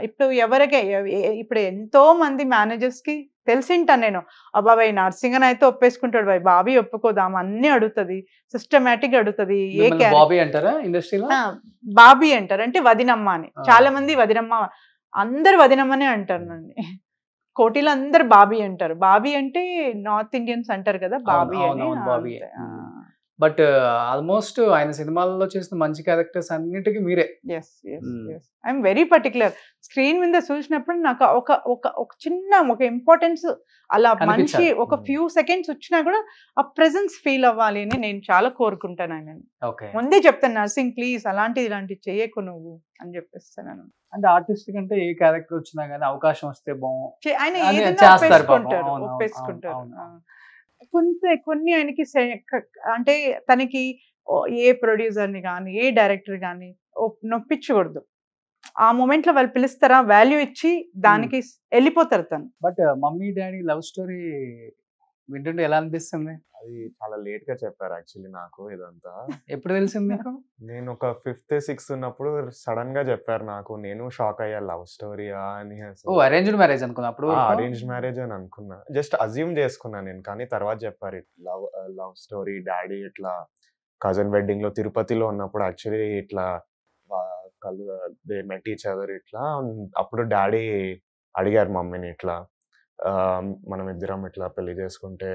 ఇప్పుడు ఎంతో మంది మేనేజర్స్కి తెలిసింటాను నేను, బాబాయ్ నర్సింగ్ అని అయితే ఒప్పేసుకుంటాడు, బాబీ ఒప్పుకోదాం అన్నీ అడుగుతుంది, సిస్టమేటిక్ అడుగుతుంది. బాబీ అంటారు అంటే వదినమ్మ అని, చాలా మంది వదినమ్మ, అందరు వదినమ్మనే అంటారు నన్ను. కోటిలో అందరు బాబీ అంటారు. బాబీ అంటే నార్త్ ఇండియన్స్ అంటారు కదా బాబీ అని. బట్ ఆల్మోస్ట్ ఆయన సినిమాల్లో చేసిన మంచి క్యారెక్టర్స్ అన్నిటికీ మీరే. I'm very particular. స్క్రీన్ మీద చూసినప్పుడు నాకు ఒక చిన్న ఒక ఇంపార్టెన్స్ అలా మనిషి ఒక ఫ్యూ సెకండ్స్ వచ్చినా కూడా ఆ ప్రెజెన్స్ ఫీల్ అవ్వాలి అని నేను చాలా కోరుకుంటాను ఆయనని. ముందే చెప్తాను, నర్సింగ్ ప్లీజ్ ఇలాంటివి చేయకు నువ్వు అని చెప్పేస్తాను. అంటే ఆర్టిస్ట్ కంటే ఏ క్యారెక్టర్ వచ్చినా కానీ అవకాశం వస్తే ఆయన ఒప్పేసుకుంటారు. కొన్ని ఆయనకి అంటే తనకి ఏ ప్రొడ్యూసర్ని కానీ ఏ డైరెక్టర్ కానీ నొప్పించకూడదు. ఆ మూమెంట్లో వాళ్ళు పిలుస్తారా, వాల్యూ ఇచ్చి దానికి వెళ్ళిపోతారు తను. But mummy daddy love story వింటుంటే ఎలా అనిపిస్తుంది? అది చాలా లేట్ గా చెప్పారు యాక్చువల్లీ నాకు. ఇదంతా ఎప్పుడు తెలిసింది మీకు? నేను ఒక 5th 6th ఉన్నప్పుడు సడన్ గా చెప్పారు నాకు. నేను షాక్ అయ్యా, లవ్ స్టోరీయా అని. అరేంజ్డ్ మ్యారేజ్ అనుకున్నా అప్పుడు? అరేంజ్డ్ మ్యారేజ్ అని అనుకున్నా, జస్ట్ అజ్యూమ్ చేసుకున్నా నేను. కానీ తర్వాత చెప్పారు లవ్ స్టోరీ, డాడీ ఇట్లా కజన్ వెడ్డింగ్ లో తిరుపతిలో ఉన్నప్పుడు యాక్చువల్లీ ఇట్లా దే మెట్ ఈచ్ అదర్ ఇట్లా. అప్పుడు డాడీ అడిగారు మమ్మీని ఇట్లా మనం ఇద్దరం ఇట్లా పెళ్లి చేసుకుంటే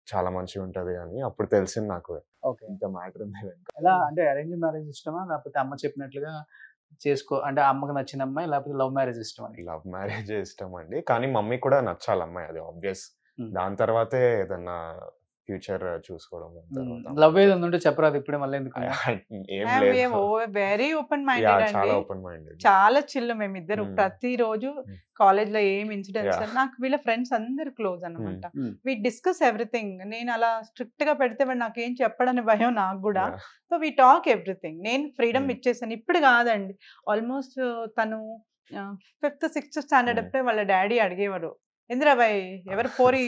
చాలా మంచిగా ఉంటది అని. అప్పుడు తెలిసింది నాకు ఇంత మ్యాటర్ ఉంది. ఎలా అంటే అరేంజ్ మ్యారేజ్ ఇష్టమా, లేకపోతే అమ్మ చెప్పినట్లుగా అంటే అమ్మకి నచ్చిన అమ్మాయి లేకపోతే లవ్ మ్యారేజ్ ఇష్టం అని? లవ్ మ్యారేజ్ ఇష్టం అండి. కానీ మమ్మీ కూడా నచ్చాలి అమ్మాయి, అది ఆబ్వియస్. దాని తర్వాతే ఏదన్నా ఫ్యూచర్ చూసుకోవడం. లవ్ ఏదైనా ఉంటే చెప్పరాదు ఇప్పుడే, మళ్ళీ ఎందుకు? ఏం లేదు. వెరీ ఓపెన్ మైండెడ్ చాలా అండి, ఓపెన్ మైండెడ్. చాలా చిల్లు మేమిద్దరు. ప్రతిరోజు కాలేజ్ లో ఏం ఇన్సిడెంట్స్, Yeah. నాకు వీళ్ళ ఫ్రెండ్స్ అందరు క్లోజ్ అనమాట. Hmm. We discuss everything. నేను అలా స్ట్రిక్ట్ గా పెడితే వాడు నాకేం చెప్పడని భయం నాకు కూడా. Yeah. So we talk everything. నేను ఫ్రీడమ్ Hmm. ఇచ్చేసాను. ఇప్పుడు కాదండి, ఆల్మోస్ట్ తను 5th 6th స్టాండర్డ్ Hmm. అప్పుడే వాళ్ళ డాడీ అడిగేవారు, ఇందిరాబాయ్ ఎవరు పోరి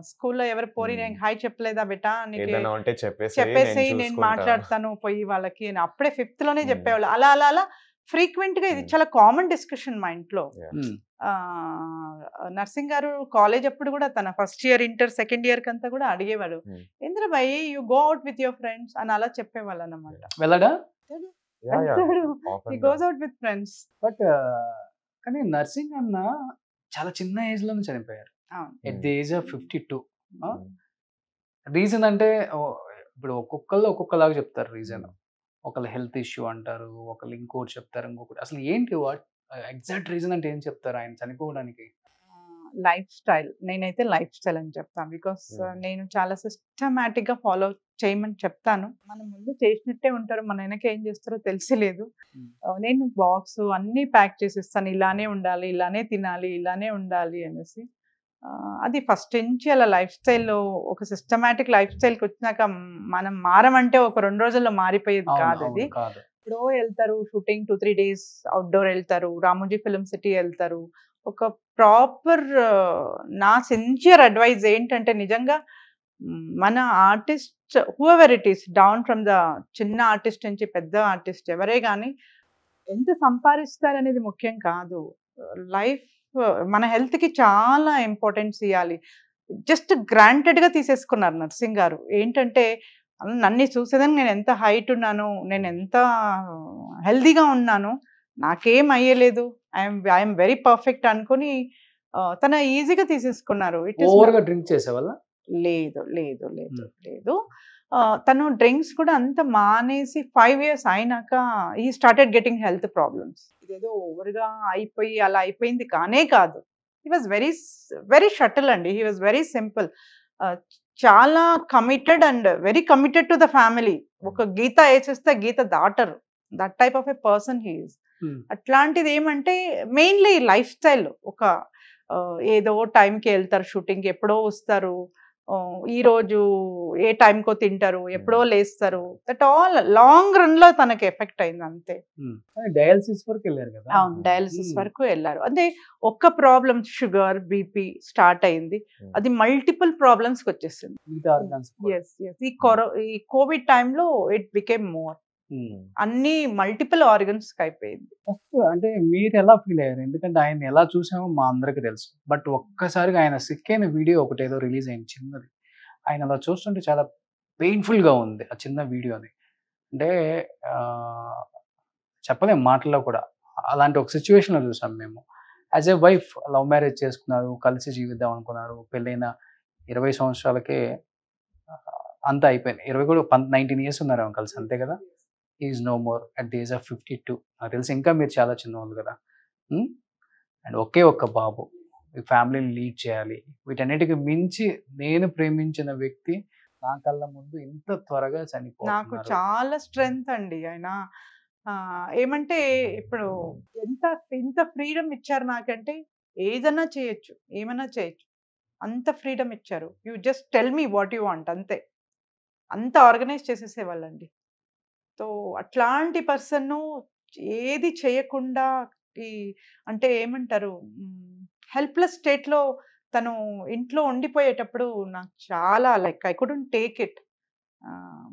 స్కూల్లో ఎవరు పోరి Hmm. నేను హాయ్ చెప్పలేదా బెటా, నీకు ఏదైనా ఉంటే చెప్పేసి చెప్పేసి నేను చూసుకుంటా. మాట్లాడతాను పోయి వాళ్ళకి అని అప్పుడే 5th లోనే Hmm. చెప్పేవాళ్ళు. అలా అలా అలా ఫ్రీక్వెంట్ గా ఇది Hmm. చాలా కామన్ డిస్కషన్ మా ఇంట్లో. Yeah. Hmm. Narsing garu college అప్పుడు కూడా తన first year inter second year కంతా కూడా అడిగేవాడు, Hmm. ఇంద్రబాయ్ you go out with your friends అని అలా చెప్పేవాళ్ళు అనమాట. వెళ్ళడా? Yeah, yeah. He Often goes out with friends. But కానీ నర్సింగ్ అన్న చాలా చిన్న ఏజ్ లోనే చనిపోయారు, at the age of 52. Hmm. Reason అంటే ఇప్పుడు ఒక్కొక్కళ్ళు ఒక్కొక్కలాగా చెప్తారు రీజన్. ఒకళ్ళు హెల్త్ ఇష్యూ అంటారు, ఒకళ్ళు ఇంకోటి చెప్తారు, ఇంకొకటి. అసలు ఏంటి వాట్ ఎగ్జాక్ట్ రీజన్ అంటే ఏం చెప్తారు ఆయన చనిపోవడానికి? Life style. నేనైతే లైఫ్ స్టైల్ అని చెప్తాను, బికాస్ నేను చాలా సిస్టమాటిక్ గా ఫాలో చేయమని చెప్తాను. మనం ముందు చేసినట్టే ఉంటారు, మన వెనక ఏం చేస్తారో తెలియలేదు. నేను బాక్స్ అన్ని ప్యాక్ చేసిస్తాను, ఇలానే ఉండాలి, ఇలానే తినాలి, ఇలానే ఉండాలి అనేసి. అది ఫస్ట్ నుంచి అలా లైఫ్ స్టైల్లో ఒక సిస్టమాటిక్ లైఫ్ స్టైల్కి వచ్చినాక మనం మారమంటే ఒక 2 రోజుల్లో మారిపోయేది కాదు అది. కాదు. ఇప్పుడు వెళ్తారు షూటింగ్ 2-3 days అవుట్డోర్ వెళ్తారు, రామోజీ ఫిల్మ్ సిటీ వెళ్తారు. ఒక ప్రాపర్ నా సిన్సియర్ అడ్వైజ్ ఏంటంటే నిజంగా మన artist whoever it is, down from the చిన్న ఆర్టిస్ట్ నుంచి పెద్ద ఆర్టిస్ట్ ఎవరే కానీ ఎంత సంపాదిస్తారనేది ముఖ్యం కాదు. లైఫ్ మన హెల్త్కి చాలా ఇంపార్టెన్స్ ఇవ్వాలి. జస్ట్ గ్రాంటెడ్గా తీసేసుకున్నారు నర్సింగ్ గారు. ఏంటంటే నన్ను చూసేదాన్ని నేను ఎంత హైట్ ఉన్నాను, నేను ఎంత హెల్దీగా ఉన్నాను, నాకేం అయ్యలేదు, ఐఎమ్ వెరీ పర్ఫెక్ట్ అనుకుని తన ఈజీగా తీసేసుకున్నారు. ఓవర్గా డ్రింక్ చేసేవాళ్ళ? లేదు లేదు లేదు లేదు. తను డ్రింక్స్ కూడా అంత మానేసి 5 years అయినాక ఈ స్టార్టెడ్ గెటింగ్ హెల్త్ ప్రాబ్లమ్స్. ఇదేదో ఓవర్గా అయిపోయి అలా అయిపోయింది కానే కాదు. He was very very subtle అండి, హీ వాజ్ వెరీ సింపుల్. చాలా committed and very committed to the family. ఒక గీత వేసేస్తే గీత దాటరు, that type of a person he is. అట్లాంటిది ఏమంటే మెయిన్లీ లైఫ్ స్టైల్. ఒక ఏదో టైంకి వెళ్తారు షూటింగ్కి, ఎప్పుడో వస్తారు, ఈ రోజు ఏ టైంకో తింటారు, ఎప్పుడో లేస్తారు. దట్ ఆల్ లాంగ్ రన్ లో తనకి ఎఫెక్ట్ అయింది అంతే. డయాలసిస్ వరకు వెళ్ళారు కదా? అవును, డయాలసిస్ వరకు వెళ్ళారు. అంటే ఒక్క ప్రాబ్లం షుగర్ బీపీ స్టార్ట్ అయింది, అది మల్టిపుల్ ప్రాబ్లమ్స్ కి వచ్చేసింది. ఈ కోవిడ్ టైంలో ఇట్ బికేమ్ మోర్, అన్ని మల్టిపుల్ ఆర్గన్స్ అయిపోయింది. ఫస్ట్ అంటే మీరు ఎలా ఫీల్ అయ్యారు? ఎందుకంటే ఆయన ఎలా చూసామో మా అందరికి తెలుసు, బట్ ఒక్కసారిగా ఆయన సిక్ అయిన వీడియో ఒకటి ఏదో రిలీజ్ అయింది చిన్నది. ఆయన అలా చూస్తుంటే చాలా పెయిన్ఫుల్ గా ఉంది ఆ చిన్న వీడియోని. అంటే చెప్పలేం మాటల్లో కూడా. అలాంటి ఒక సిచ్యువేషన్ లో చూసాం మేము. As a wife love marriage చేసుకున్నారు, కలిసి జీవిద్దాం అనుకున్నారు, పెళ్ళైన 20 సంవత్సరాలకే అంతా అయిపోయింది. 20 కూడా 19 years ఉన్నారు కలిసి, అంతే కదా? Is no more at the age of 52. నాకు తెలిసి ఇంకా మీరు చాలా చిన్నవాళ్ళు కదా. అండ్ ఒకే ఒక్క బాబు, ఈ ఫ్యామిలీని లీడ్ చేయాలి. వీటన్నిటికి మించి నేను ప్రేమించిన వ్యక్తి నా కళ్ళ ముందు ఇంత త్వరగా నాకు చనిపోతున్నారు. చాలా స్ట్రెంగ్త్ అండి ఆయన. ఏమంటే ఇప్పుడు ఎంత ఫ్రీడమ్ ఇచ్చారు నాకంటే, ఏదన్నా చేయొచ్చు, ఏమన్నా చేయొచ్చు, అంత ఫ్రీడమ్ ఇచ్చారు. You just tell me what you want, అంతే. అంత ఆర్గనైజ్ చేసేసేవాళ్ళండి. సో అట్లాంటి పర్సన్ ఏది చేయకుండా అంటే ఏమంటారు, హెల్ప్లెస్ స్టేట్లో తను ఇంట్లో ఉండిపోయేటప్పుడు నాకు చాలా like I couldn't take it.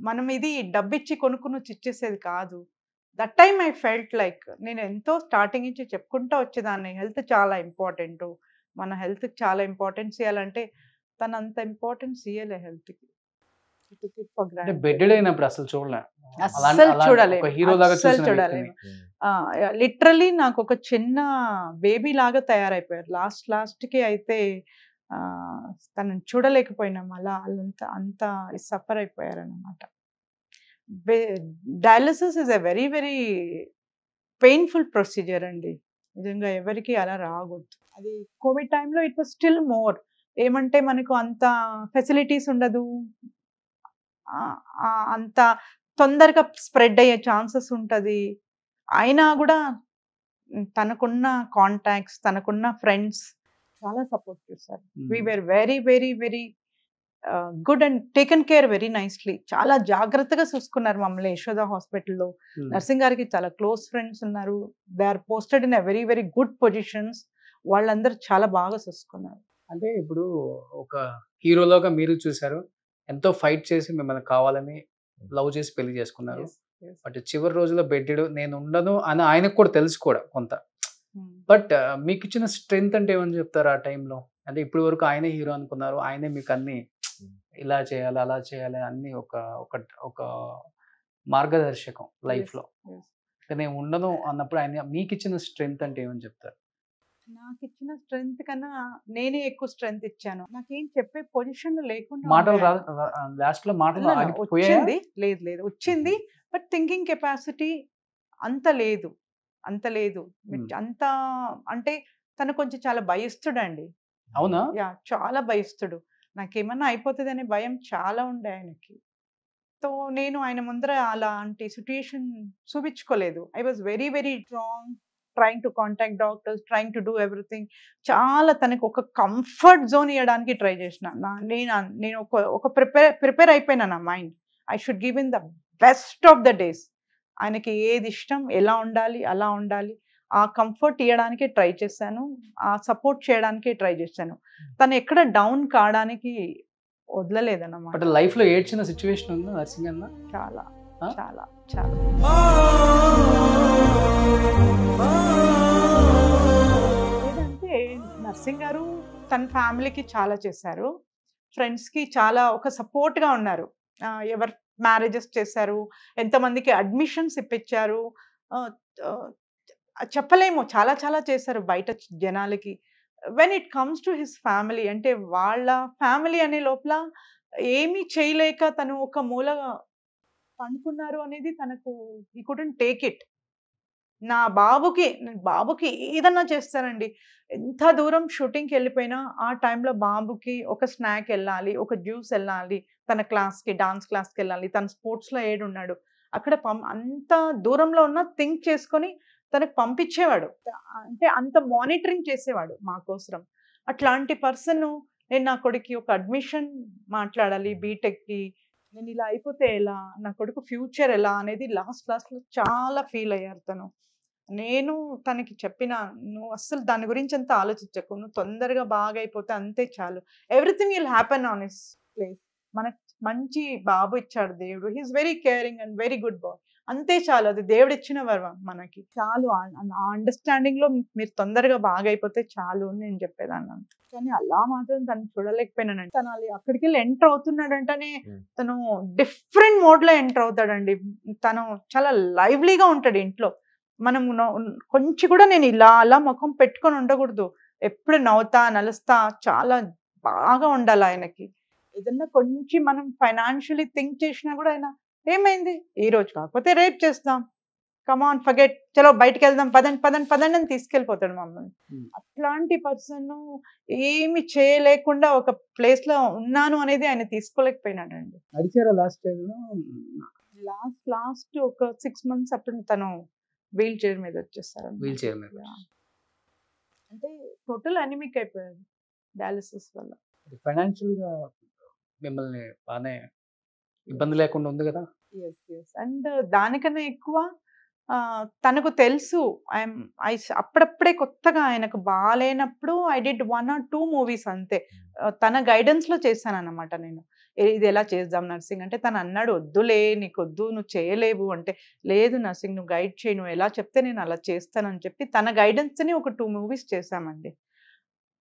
మనం ఇది డబ్బిచ్చి కొనుక్కుని ఇచ్చేసేది కాదు. That time I felt like నేను ఎంతో స్టార్టింగ్ నుంచి చెప్పుకుంటూ వచ్చేదాన్ని, హెల్త్ చాలా ఇంపార్టెంట్, మన హెల్త్కి చాలా ఇంపార్టెన్స్ ఇవ్వాలంటే తను అంత ఇంపార్టెన్స్ ఇవ్వలే హెల్త్కి. అంటే బెడ్డెడ్ అయినప్పుడు అసలు చూడలేం, అస్సలు చూడలేము, హీరో లాగా అస్సలు చూసిన చూడలేము. వ్యక్తిని. లిటరలీ నాకు ఒక చిన్న బేబీ లాగా తయారైపోయారు. లాస్ట్కి అయితే తనని చూడలేకపోయినాం, అలా అంత సఫర్ అయిపోయారు అనమాట. Dialysis is a very very painful procedure అండి. నిజంగా ఎవరికి అలా రాకూడదు. అది కోవిడ్ టైంలో ఇట్ వాస్ స్టిల్ మోర్. ఏమంటే మనకు అంత ఫెసిలిటీస్ ఉండదు, అంత తొందరగా స్ప్రెడ్ అయ్యే ఛాన్సెస్ ఉంటుంది. అయినా కూడా తనకున్న కాంటాక్ట్స్, తనకున్న ఫ్రెండ్స్ చాలా సపోర్ట్ చేశారు. We were very very very good and taken care very nicely. చాలా జాగ్రత్తగా చూసుకున్నారు మమ్మల్ని యశోద హాస్పిటల్లో. నర్సింగ్ గారికి చాలా క్లోజ్ ఫ్రెండ్స్ ఉన్నారు. They are posted in a very very good positions. వాళ్ళందరూ చాలా బాగా చూసుకున్నారు. అంటే ఇప్పుడు ఒక హీరోలోగా మీరు చూసారు, ఎంతో ఫైట్ చేసి మిమ్మల్ని కావాలని లవ్ చేసి పెళ్లి చేసుకున్నారు. బట్ చివరి రోజుల్లో బెడ్డెడు నేను ఉండను అని ఆయనకు కూడా తెలుసు కూడా కొంత. బట్ మీకు ఇచ్చిన స్ట్రెంగ్త్ అంటే ఏమని చెప్తారు ఆ టైంలో? అంటే ఇప్పటి వరకు ఆయనే హీరో అనుకున్నారు, ఆయనే మీకు అన్ని ఇలా చేయాలి అలా చేయాలి అన్ని ఒక మార్గదర్శకం లైఫ్ లో. నేను ఉండను అన్నప్పుడు ఆయన మీకు ఇచ్చిన స్ట్రెంగ్త్ అంటే ఏమని చెప్తారు? నాకు ఇచ్చిన స్ట్రెంగ్త్ కన్నా నేనే ఎక్కువ స్ట్రెంగ్త్ ఇచ్చాను. నాకేం చెప్పే పొజిషన్ లేకుండా మాటలు లాస్ట్ లో మాటలు వచ్చింది. లేదు వచ్చింది, బట్ థింకింగ్ కెపాసిటీ అంత లేదు. అంత అంటే తను కొంచెం చాలా భయస్తుడండి. అవునా? యా, చాలా భయస్తుడు. నాకేమన్నా అయిపోతుంది అనే భయం చాలా ఉండే ఆయనకి. సో నేను ఆయన ముందర అలాంటి సిచ్యుయేషన్ చూపించుకోలేదు. I was very very strong, trying to contact doctors, trying to do everything. చాలా తనకు ఒక కంఫర్ట్ జోన్ ఇవ్వడానికి ట్రై చేసిన. నేను ఒక ప్రిపేర్ అయిపోయినా నా mind. I should give in the best of the days. ఆయనకి ఏది ఇష్టం, ఎలా ఉండాలి అలా ఉండాలి. ఆ కంఫర్ట్ ఇవ్వడానికి ట్రై చేశాను, ఆ సపోర్ట్ చేయడానికి ట్రై చేశాను. తను ఎక్కడ డౌన్ కావడానికి వదలలేదన్నమాట. లైఫ్ లో ఏడ్చిన సిచ్యువేషన్ ఉందా నర్సింగ్ అన్న? చాలా చాలా చాలా. ఏదంటే నర్సింగ్ గారు తన ఫ్యామిలీకి చాలా చేశారు, ఫ్రెండ్స్కి చాలా ఒక సపోర్ట్గా ఉన్నారు. ఎవరు మ్యారేజెస్ చేశారు, ఎంతమందికి అడ్మిషన్స్ ఇప్పించారు, చెప్పలేము, చాలా చాలా చేశారు బయట జనాలకి. When it comes to his family, అంటే వాళ్ళ ఫ్యామిలీ అనే లోపల ఏమీ చేయలేక తను ఒక మూల పండుకున్నారు అనేది తనకు హీ కుడెంట్ టేక్ ఇట్. నా బాబుకి ఏదన్నా చేస్తానండి. ఎంత దూరం షూటింగ్కి వెళ్ళిపోయినా ఆ టైంలో బాబుకి ఒక స్నాక్ వెళ్ళాలి, ఒక జ్యూస్ వెళ్ళాలి, తన క్లాస్కి డాన్స్ క్లాస్కి వెళ్ళాలి, తన స్పోర్ట్స్లో ఏడున్నాడు అక్కడ అంత దూరంలో ఉన్న థింక్ చేసుకొని తనకు పంపించేవాడు. అంటే అంత మానిటరింగ్ చేసేవాడు మా కోసం. అట్లాంటి పర్సన్ నేను నా కొడుకు ఒక అడ్మిషన్ మాట్లాడాలి బీటెక్కి, నేను ఇలా అయిపోతే ఎలా, నా కొడుకు ఫ్యూచర్ ఎలా అనేది లాస్ట్లో చాలా ఫీల్ అయ్యారు తను. నేను తనకి చెప్పిన, నువ్వు అస్సలు దాని గురించి అంత ఆలోచించకు, నువ్వు తొందరగా బాగా అయిపోతే అంతే చాలు, everything will happen on his place. మనకు మంచి బాబు ఇచ్చాడు దేవుడు, he's very caring and very good boy, అంతే చాలు, అది దేవుడు ఇచ్చిన వరం మనకి చాలు. ఆ అండర్స్టాండింగ్ లో మీరు తొందరగా బాగా అయిపోతే చాలు అని నేను చెప్పేదాన్ని. కానీ అలా మాత్రం తను చూడలేకపోయినానండి. తను అక్కడికి వెళ్ళి ఎంటర్ అవుతున్నాడంటేనే తను డిఫరెంట్ మోడ్ లో ఎంటర్ అవుతాడండి. తను చాలా లైవ్లీగా ఉంటాడు ఇంట్లో. మనం కొంచెం కూడా నేను ఇలా అలా ముఖం పెట్టుకొని ఉండకూడదు, ఎప్పుడు నవ్వుతా నలుస్తా చాలా బాగా ఉండాలి ఆయనకి. ఏదన్నా కొంచెం మనం ఫైనాన్షియలీ థింక్ చేసినా కూడా ఆయన ఏమైంది ఈ రోజు కాకపోతే రేపు చేస్తాం, కమాన్ ఫర్గెట్, చలో బయటకు వెళ్దాం, పదండి అని తీసుకెళ్ళిపోతాడు మమ్మల్ని. అట్లాంటి పర్సన్ ఏమి చేయలేకుండా ఒక ప్లేస్ లో ఉన్నాను అనేది ఆయన తీసుకోలేకపోయినాడండి. లాస్ట్ ఒక 6 months అప్పుడు తను వీల్ చైర్ మీద వచ్చేస్తారు. అంటే టోటల్ అనిమిక్ అయిపోయాడు డయాలిసిస్ వల్ల. ఫైనాన్షియల్ గా మిమ్మల్ని బాగానే ఇబ్బంది లేకుండా ఉంది కదా? అండ్ దానికన్నా ఎక్కువ తనకు తెలుసు, అప్పుడప్పుడే కొత్తగా ఆయనకు బాగాలేనప్పుడు ఐ డిడ్ 1 or 2 movies అంతే. తన గైడెన్స్ లో చేశాను అన్నమాట. నేను ఇది ఎలా చేద్దాం నర్సింగ్ అంటే తను అన్నాడు, వద్దులే నీకు వద్దు, నువ్వు చేయలేవు అంటే, లేదు నర్సింగ్ నువ్వు గైడ్ చేయి, నువ్వు ఎలా చెప్తే నేను అలా చేస్తానని చెప్పి తన గైడెన్స్ని ఒక 2 movies చేశామండి.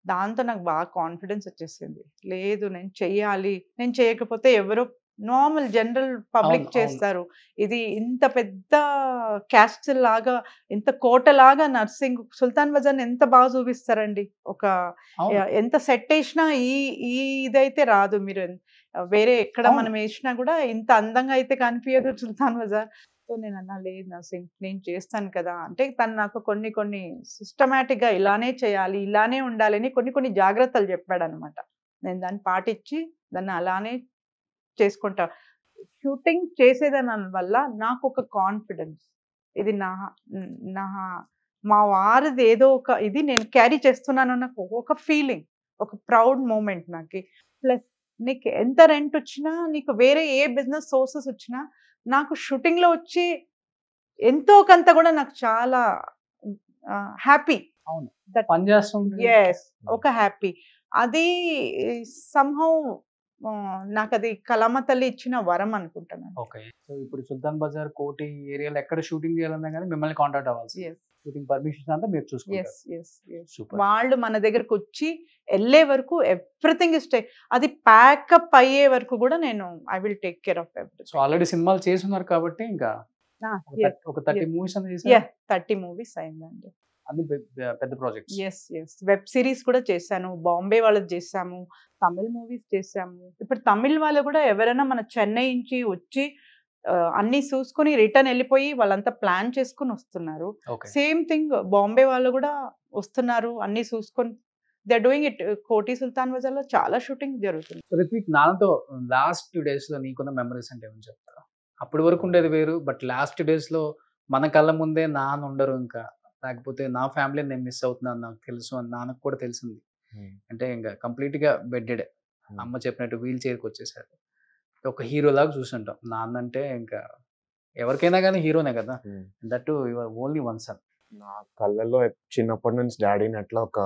దాంతో నాకు బాగా కాన్ఫిడెన్స్ వచ్చేసింది, లేదు నేను చెయ్యాలి, నేను చేయకపోతే ఎవరో నార్మల్ జనరల్ పబ్లిక్ చేస్తారు, ఇది ఇంత పెద్ద క్యాస్ట్ లాగా ఇంత కోటలాగా నర్సింగ్ సుల్తాన్ బజార్ ఎంత బాగా చూపిస్తారండి. ఒక ఎంత సెట్ వేసినా ఈ ఇదైతే రాదు, మీరు వేరే ఎక్కడ మనం వేసినా కూడా ఇంత అందంగా అయితే కనిపించదు సుల్తాన్ బజార్. సో నేను అన్నా లేదు నర్సింగ్ నేను చేస్తాను కదా అంటే తను నాకు కొన్ని కొన్ని సిస్టమేటిక్గా ఇలానే చేయాలి ఇలానే ఉండాలని కొన్ని జాగ్రత్తలు చెప్పాడు అనమాట. నేను దాన్ని పాటించి దాన్ని అలానే చేసుకుంటా. షూటింగ్ చేసేదాని వల్ల నాకు ఒక కాన్ఫిడెన్స్, ఇది నా మా వారిది ఏదో ఒక ఇది నేను క్యారీ చేస్తున్నాను నాకు ఒక ఫీలింగ్, ఒక ప్రౌడ్ మూమెంట్ నాకు. ప్లస్ నీకు ఎంత రెంట్ వచ్చినా, నీకు వేరే ఏ బిజినెస్ సోర్సెస్ వచ్చినా, నాకు షూటింగ్లో వచ్చి ఎంతో కొంత కూడా నాకు చాలా హ్యాపీ. అవును, పని చేస్తుంటే ఎస్, ఒక హ్యాపీ. అది సంహౌ నాకు అది కలమ్మ తల్లి ఇచ్చిన వరం అనుకుంటున్నాను. ఓకే. సో ఇప్పుడు సుల్తాన్ బజార్ కోటి ఏరియాలో ఎక్కడ షూటింగ్ చేయాలన్నా కానీ మిమ్మల్ని కాంటాక్ట్ అవ్వాల్సి, Yes. షూటింగ్ పర్మిషన్ అంతా మీరు చూసుకుంటారు. Yes. సూపర్. వాళ్ళు మన దగ్గరకు వచ్చి వెళ్ళే వరకు ఎవ్రీథింగ్ ఇస్ అది ప్యాకప్ అయ్యే వరకు కూడా నేను I will take care of everything. So already సినిమాలు చేస్తున్నారు కాబట్టి ఇంకా ఒక 30 మూవీస్ అనేది చేశారు. 30 మూవీస్ అయిందండి. అన్ని పెద్ద ప్రాజెక్ట్స్. ఎస్ వెబ్ సిరీస్ కూడా చేశాను, బాంబే వాళ్ళది చేసాము, తమిళ్ మూవీస్ చేసాము. ఇప్పుడు తమిళ్ వాళ్ళు కూడా ఎవరైనా మన చెన్నై నుంచి వచ్చి అన్ని చూసుకొని రిటర్న్ వెళ్ళిపోయి వాళ్ళంతా ప్లాన్ చేసుకుని వస్తున్నారు. ఓకే. సేమ్ థింగ్ బాంబే వాళ్ళు కూడా వస్తున్నారు, అన్ని చూసుకొని దే ఆర్ డూయింగ్ ఇట్. కోటి సుల్తాన్ బజార్ లో చాలా షూటింగ్ జరుగుతుంది. సో రిత్విక్, నాన్నతో లాస్ట్ 2 days లో నీకున్న మెమరీస్ అంటే ఏమని చెప్తారా? అప్పటి వరకు ఉండేది వేరు, బట్ లాస్ట్ days లో మన కళ్ళ ముందే నాన్న ఉండరు, ఇంకా లేకపోతే నా ఫ్యామిలీని నేను మిస్ అవుతున్నాను నాకు తెలుసు అని నాన్నకు కూడా తెలిసింది. అంటే ఇంకా కంప్లీట్ గా బెడ్డెడ్, అమ్మ చెప్పినట్టు వీల్ చైర్కి వచ్చేసారు. ఒక హీరో లాగా చూసుంటాం నాన్న అంటే, ఇంకా ఎవరికైనా కానీ హీరోనే కదా. That you're only one son. నా కళ్ళల్లో చిన్నప్పటి నుంచి డాడీని అట్లా ఒక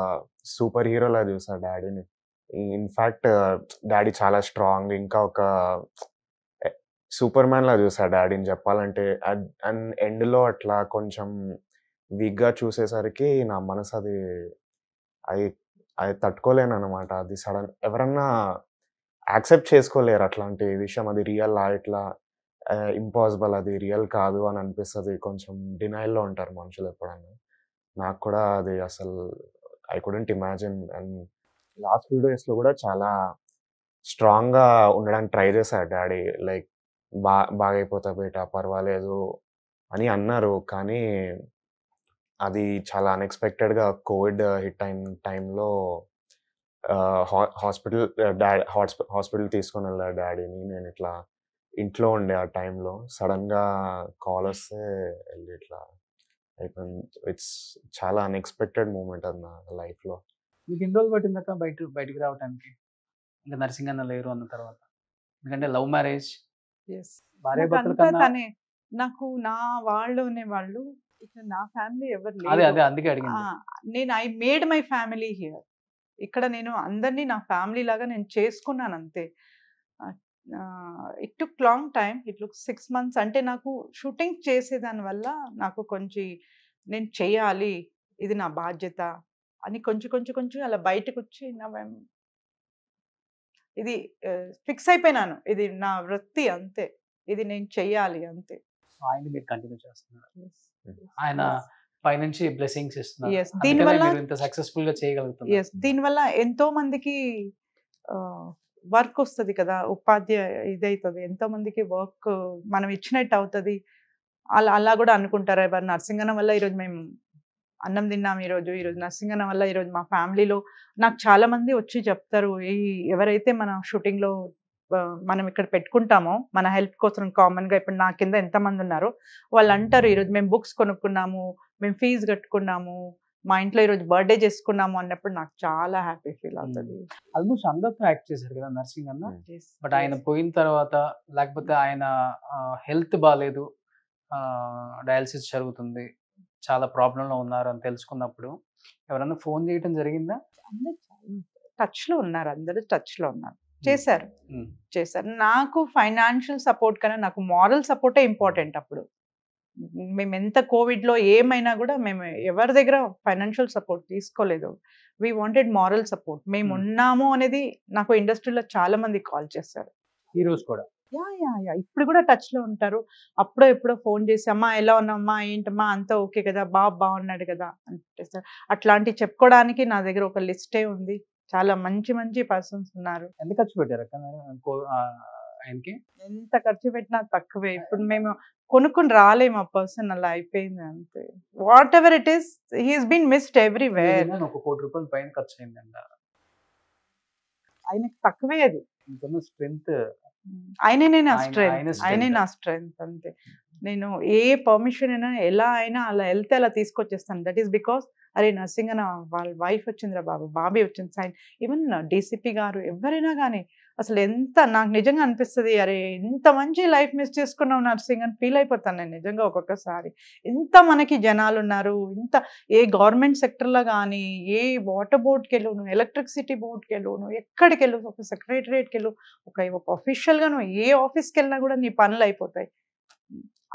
సూపర్ హీరోలా చూసా డాడీని. ఇన్ఫాక్ట్ డాడీ చాలా స్ట్రాంగ్, ఇంకా ఒక సూపర్ మ్యాన్ లా చూసా డాడీని చెప్పాలంటే. అండ్ ఎండ్లో అట్లా కొంచెం వీక్గా చూసేసరికి నా మనసు అది తట్టుకోలేను అనమాట. అది సడన్ ఎవరన్నా యాక్సెప్ట్ చేసుకోలేరు అట్లాంటి విషయం. అది రియల్ ఇట్లా ఇంపాసిబుల్, అది రియల్ కాదు అని అనిపిస్తుంది. కొంచెం డినైల్లో ఉంటారు మనుషులు ఎప్పుడన్నా. నాకు కూడా అది అసలు I couldn't imagine. And last 2 days కూడా చాలా స్ట్రాంగ్గా ఉండడానికి ట్రై చేశారు డాడీ. లైక్ బాగైపోతా బేటా పర్వాలేదు అని అన్నారు. కానీ అది చాలా అన్ఎక్స్పెక్టెడ్గా కోవిడ్ హిట్ అయిన టైంలో హాస్పిటల్ తీసుకొని వెళ్ళారు డాడీని. నేను ఇట్లా ఇంట్లో ఉండే ఆ టైంలో సడన్గా కాల్ వస్తే వెళ్ళి ఇట్లా అయిపోయింది. ఇట్స్ చాలా అన్ఎక్స్పెక్టెడ్ మూమెంట్ అది నా లైఫ్లో. మీకు ఎన్ని రోజులు పట్టిందాక బయటికి రావడానికి? ఇంకా నర్సింగ్ అన్న లేరు అన్న తర్వాత, ఎందుకంటే లవ్ మ్యారేజ్, భార్య భర్తల కన్నా తనే నాకు నా వాళ్ళు అనేవాళ్ళు ఇక్కడ నా ఫ్యామిలీ ఎవరు అదే లేరు. అందుకే అడిగింది. నేను I made my family here. ఇక్కడ నేను అందరినీ నా ఫ్యామిలీ లాగా నేను చేసుకున్నాను అంతే. It took long time, it look 6 months. అంటే నాకు షూటింగ్ చేసేదాని వల్ల నాకు కొంచెం నేను చెయ్యాలి, ఇది నా బాధ్యత అని కొంచెం అలా బయటకు వచ్చి ఇది ఫిక్స్ అయిపోయినాను, ఇది నా వృత్తి అంతే, ఇది నేను చెయ్యాలి అంతే. ఆయన మీరు కంటిన్యూ చేస్తున్నారు, ఆయన పైనుంచి బ్లెస్సింగ్స్ ఇస్తున్నారు. Yes. దీనివల్ల మీరు ఇంత సక్సెస్ఫుల్ గా చేయగలుగుతున్నారు. ఎస్, దీనివల్ల ఎంతో మందికి వర్క్ వస్తుంది కదా, ఉపాధ్యాయ ఇదవుతుంది, ఎంతో మందికి వర్క్ మనం ఇచ్చినట్టు అవుతుంది. అలా కూడా అనుకుంటారు. ఎవరు నర్సింగన్న వల్ల ఈరోజు మేము అన్నం తిన్నాం, ఈరోజు నర్సింగన్న వల్ల ఈరోజు మా ఫ్యామిలీలో నాకు చాలా మంది వచ్చి చెప్తారు, ఎవరైతే మన షూటింగ్లో మనం ఇక్కడ పెట్టుకుంటామో మన హెల్ప్ కోసం కామన్గా ఇప్పుడు నా కింద ఎంతమంది ఉన్నారో వాళ్ళు అంటారు, ఈరోజు మేము బుక్స్ కొనుక్కున్నాము, మేము ఫీజు కట్టుకున్నాము, మా ఇంట్లో ఈరోజు బర్త్డే చేసుకున్నాము అన్నప్పుడు నాకు చాలా హ్యాపీ ఫీల్ అవుతుంది. ఆల్మోస్ట్ అందరితో యాక్ట్ చేశారు కదా నర్సింగ్ అన్న. బట్ ఆయన పోయిన తర్వాత, లేకపోతే ఆయన హెల్త్ బాగాలేదు, డయాలసిస్ జరుగుతుంది, చాలా ప్రాబ్లంలో ఉన్నారు అని తెలుసుకున్నప్పుడు ఎవరన్నా ఫోన్ చేయడం జరిగిందా? టచ్లో ఉన్నారు, అందరూ టచ్లో ఉన్నారు, చేశారు. నాకు ఫైనాన్షియల్ సపోర్ట్ కన్నా నాకు మారల్ సపోర్టే ఇంపార్టెంట్. అప్పుడు మేము ఎంత కోవిడ్లో ఏమైనా కూడా మేము ఎవరి దగ్గర ఫైనాన్షియల్ సపోర్ట్ తీసుకోలేదు. We wanted moral support. మేము ఉన్నాము అనేది నాకు ఇండస్ట్రీలో చాలా మంది కాల్ చేస్తారు, హీరోస్ కూడా. యా ఇప్పుడు కూడా టచ్లో ఉంటారు. అప్పుడో ఎప్పుడో ఫోన్ చేసి, అమ్మా ఎలా ఉన్నామ్మా, ఏంటమ్మా అంతా ఓకే కదా, బాగున్నాడు కదా అంటే సార్, అట్లాంటివి చెప్పుకోవడానికి నా దగ్గర ఒక లిస్టే ఉంది. చాలా మంచి పర్సన్స్ ఉన్నారు. ఎంత ఖర్చు పెట్టారు అక్క ఆయనకి? ఎంత ఖర్చు పెట్టినా తక్కువే. ఇప్పుడు మేము కొనుక్కొని రాలేము ఆ పర్సన్, అలా అయిపోయింది అంతే. Whatever it is, he's been missed everywhere. విన్నాను, ఒక ₹1 కోటి పైన ఖర్చు అయిందంట. ఆయనకి తక్కువే అది. ఇంకున్న స్ట్రెంగ్త్ ఆయననే నా ఆయన స్ట్రెంగ్త్, ఆయనే strength. నా స్ట్రెంగ్త్ అంతే. నేను ఏ పర్మిషన్ అయినా ఎలా అయినా అలా వెళ్తే అలా తీసుకొచ్చేస్తాను. దట్ ఈస్ బికాస్ అరే నర్సింగ్ అన్న వాళ్ళ వైఫ్ వచ్చిందిరా బాబు, బాబీ వచ్చింది సైన్, ఈవెన్ డీసీపీ గారు ఎవరైనా కానీ అసలు ఎంత నాకు నిజంగా అనిపిస్తుంది, అరే ఇంత మంచి లైఫ్ మిస్ చేసుకున్నాం నర్సింగ్ అని ఫీల్ అయిపోతాను నేను నిజంగా ఒక్కొక్కసారి. ఇంత మనకి జనాలు ఉన్నారు, ఇంత ఏ గవర్నమెంట్ సెక్టర్లో కానీ, ఏ వాటర్ బోర్డ్కి వెళ్ళు, ఎలక్ట్రిసిటీ బోర్డ్కి వెళ్ళు, ఎక్కడికి వెళ్ళు, ఒక సెక్రటరియట్కి వెళ్ళు, ఒక అఫీషియల్గా నువ్వు ఏ ఆఫీస్కి వెళ్ళినా కూడా నీ పనులు అయిపోతాయి.